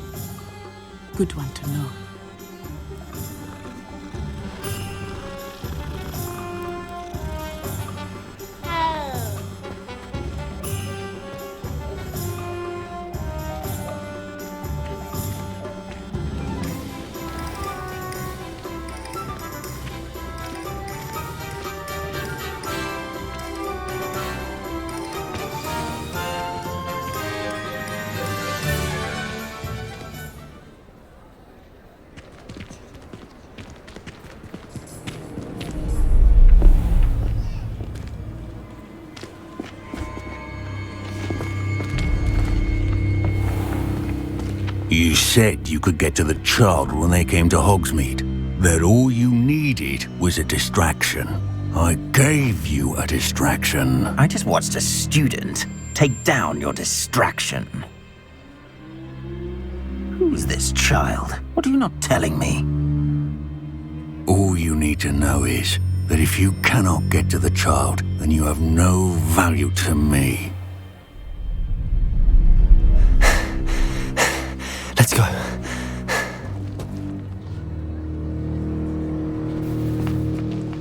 Good one to know. You said you could get to the child when they came to Hogsmeade. That all you needed was a distraction. I gave you a distraction. I just watched a student take down your distraction. Who's this child? What are you not telling me? All you need to know is that if you cannot get to the child, then you have no value to me. Let's go.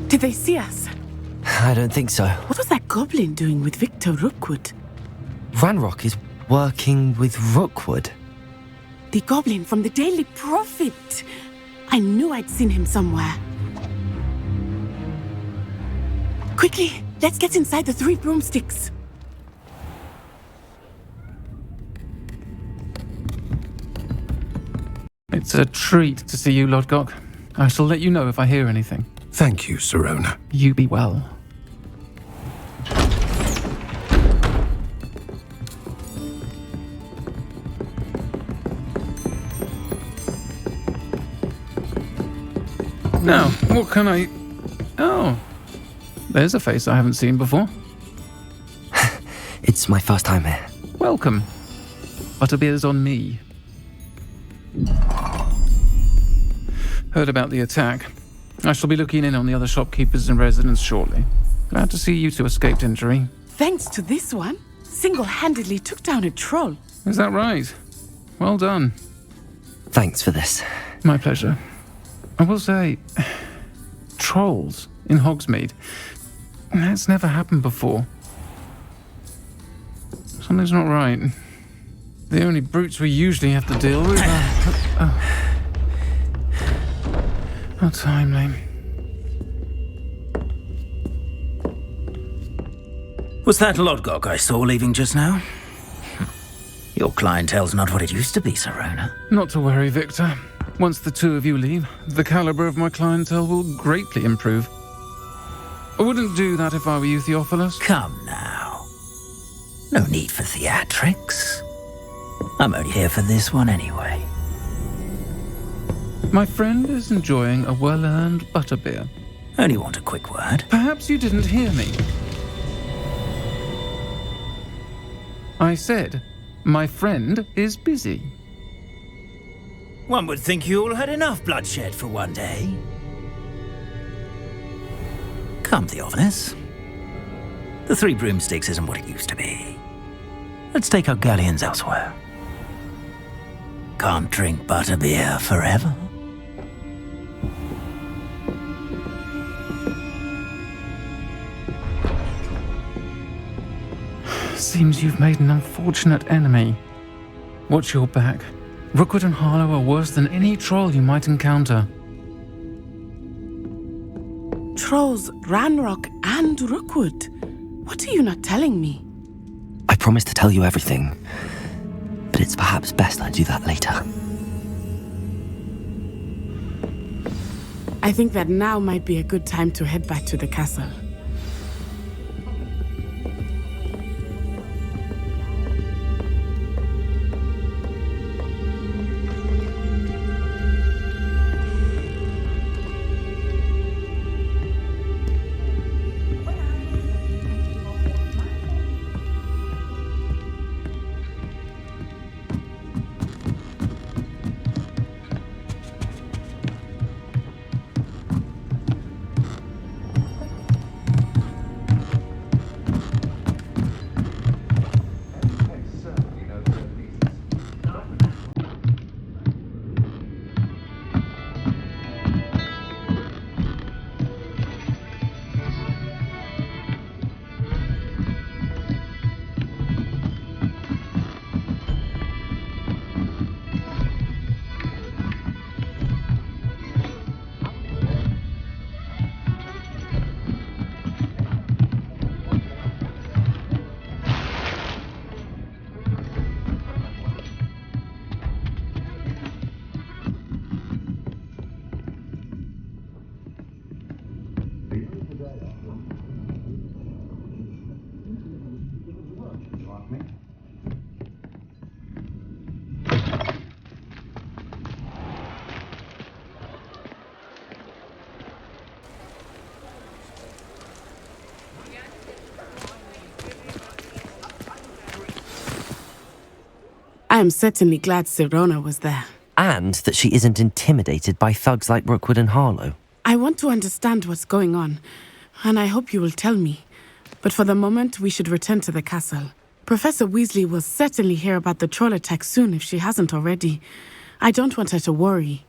Did they see us? I don't think so. What was that goblin doing with Victor Rookwood? Ranrock is working with Rookwood. The goblin from the Daily Prophet. I knew I'd seen him somewhere. Quickly, let's get inside the 3 broomsticks. It's a treat to see you, Lodgok. I shall let you know if I hear anything. Thank you, Sirona. You be well. Now, what can I... Oh, there's a face I haven't seen before. It's my first time here. Welcome. Butterbeer's on me. Heard about the attack. I shall be looking in on the other shopkeepers and residents shortly. Glad to see you two escaped injury. Thanks to this one, single-handedly took down a troll. Is that right? Well done. Thanks for this. My pleasure. I will say, trolls in Hogsmeade. That's never happened before. Something's not right. The only brutes we usually have to deal with are... How timely. Was that Lodgok I saw leaving just now? Your clientele's not what it used to be, Sirona. Not to worry, Victor. Once the two of you leave, the caliber of my clientele will greatly improve. I wouldn't do that if I were you, Theophilus. Come now. No need for theatrics. I'm only here for this one anyway. My friend is enjoying a well-earned butterbeer. Only want a quick word. Perhaps you didn't hear me. I said, my friend is busy. One would think you all had enough bloodshed for one day. Come, Theophilus. The 3 broomsticks isn't what it used to be. Let's take our galleons elsewhere. Can't drink butterbeer forever. Seems you've made an unfortunate enemy. Watch your back. Rookwood and Harlow are worse than any troll you might encounter. Trolls, Ranrock, and Rookwood. What are you not telling me? I promised to tell you everything, but it's perhaps best I do that later. I think that now might be a good time to head back to the castle. I am certainly glad Sirona was there. And that she isn't intimidated by thugs like Rookwood and Harlow. I want to understand what's going on, and I hope you will tell me. But for the moment, we should return to the castle. Professor Weasley will certainly hear about the troll attack soon if she hasn't already. I don't want her to worry.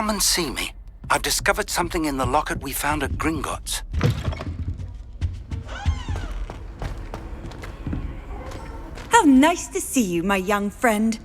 come and see me. I've discovered something in the locket we found at Gringotts. How nice to see you, my young friend.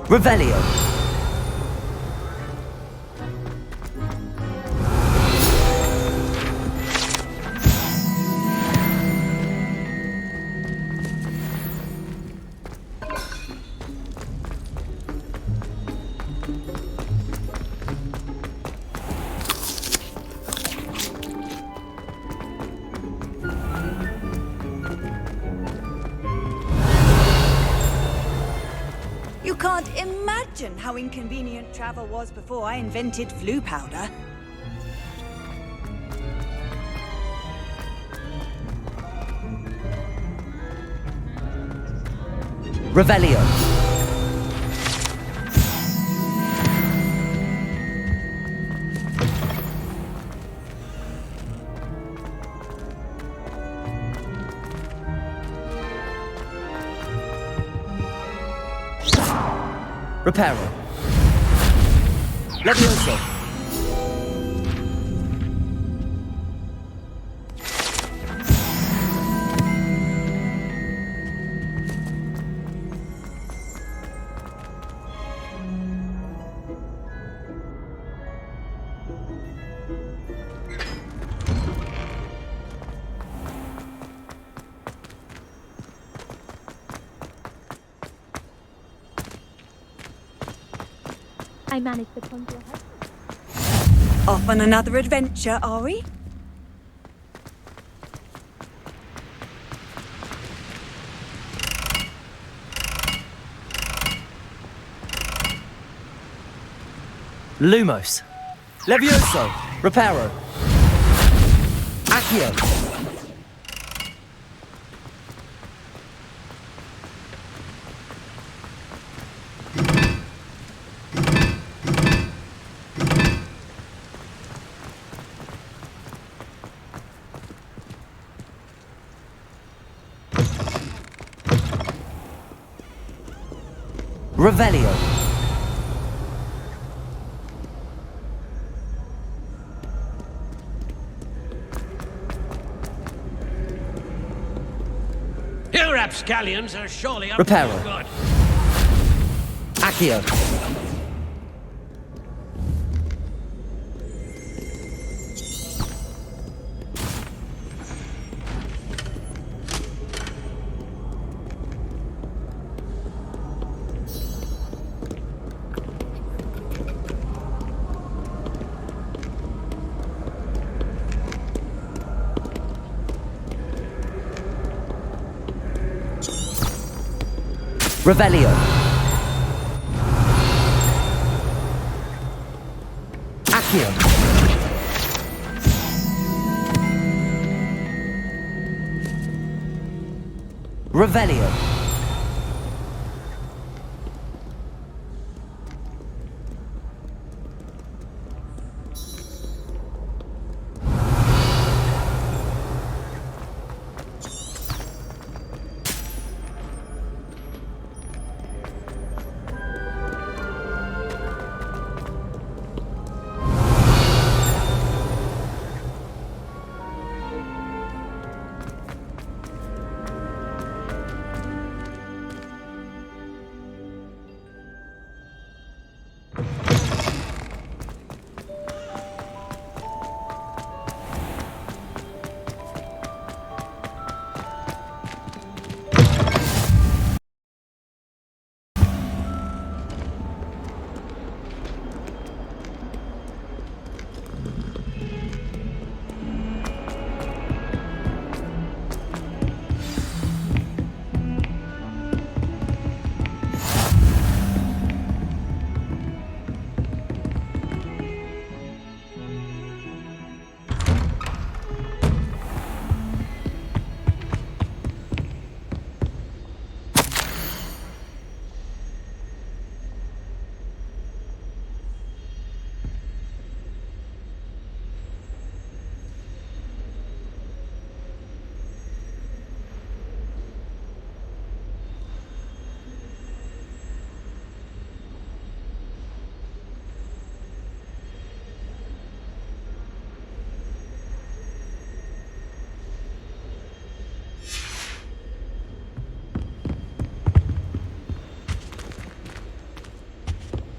Revelio. You can't imagine how inconvenient travel was before I invented flu powder. Revelio. Reparo. Levioso. I managed to conjure her. Off on another adventure, are we? Lumos. Levioso. Reparo. Accio. Revelio. Your rapscallions are surely up Reparo. to no good. Accio. Revelio. Accio. Revelio.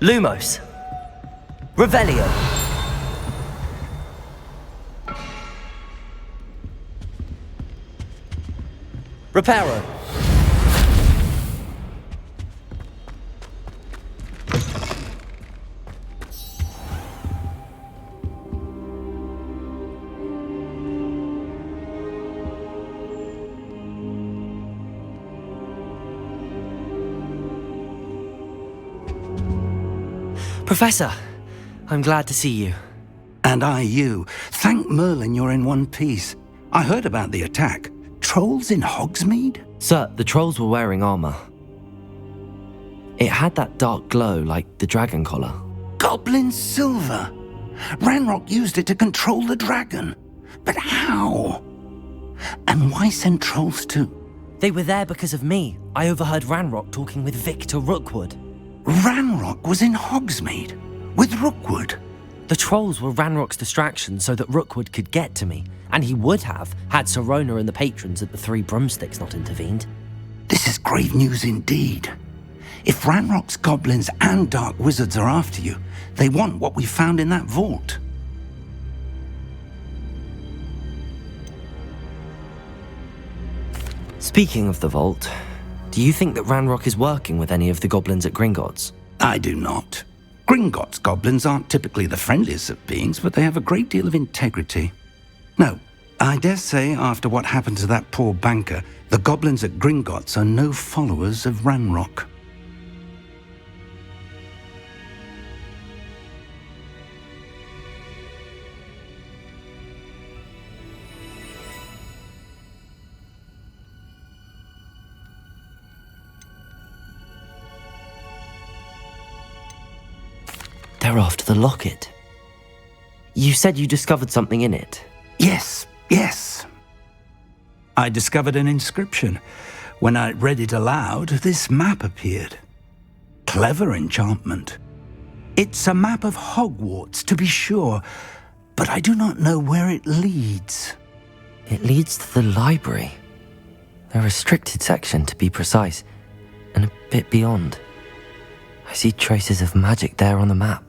Lumos. Revelio. Reparo. Professor, I'm glad to see you. And I you. Thank Merlin you're in one piece. I heard about the attack. Trolls in Hogsmeade? Sir, the trolls were wearing armor. It had that dark glow like the dragon collar. Goblin silver! Ranrock used it to control the dragon. But how? And why send trolls too? They were there because of me. I overheard Ranrock talking with Victor Rookwood. Ranrock was in Hogsmeade? With Rookwood? The trolls were Ranrock's distraction so that Rookwood could get to me. And he would have, had Sirona and the patrons at the Three Broomsticks not intervened. This is grave news indeed. If Ranrock's goblins and dark wizards are after you, they want what we found in that vault. Speaking of the vault, do you think that Ranrock is working with any of the goblins at Gringotts? I do not. Gringotts goblins aren't typically the friendliest of beings, but they have a great deal of integrity. No, I dare say after what happened to that poor banker, the goblins at Gringotts are no followers of Ranrock. They're after the locket. You said you discovered something in it. Yes. I discovered an inscription. When I read it aloud, this map appeared. Clever enchantment. It's a map of Hogwarts, to be sure, but I do not know where it leads. It leads to the library. A restricted section, to be precise, and a bit beyond. I see traces of magic there on the map.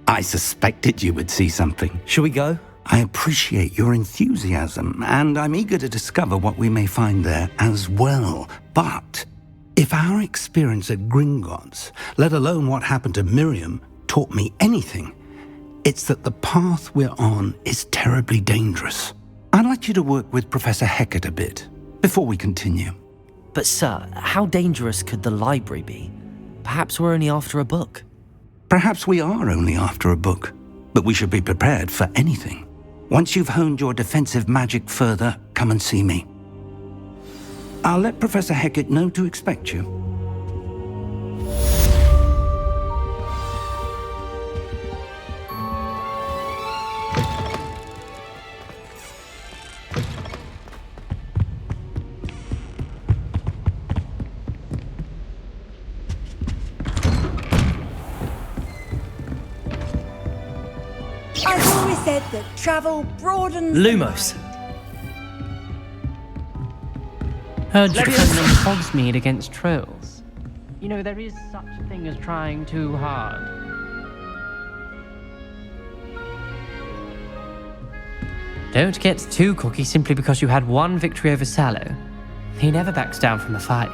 I suspected you would see something. Shall we go? I appreciate your enthusiasm, and I'm eager to discover what we may find there as well. But if our experience at Gringotts, let alone what happened to Miriam, taught me anything, it's that the path we're on is terribly dangerous. I'd like you to work with Professor Hecat a bit before we continue. But sir, how dangerous could the library be? Perhaps we're only after a book. Perhaps we are only after a book, but we should be prepared for anything. Once you've honed your defensive magic further, come and see me. I'll let Professor Hecat know to expect you. I've always said that travel broadens... Lumos. Heard you defending Hogsmeade against trolls. You know, there is such a thing as trying too hard. Don't get too cocky simply because you had one victory over Sallow. He never backs down from a fight.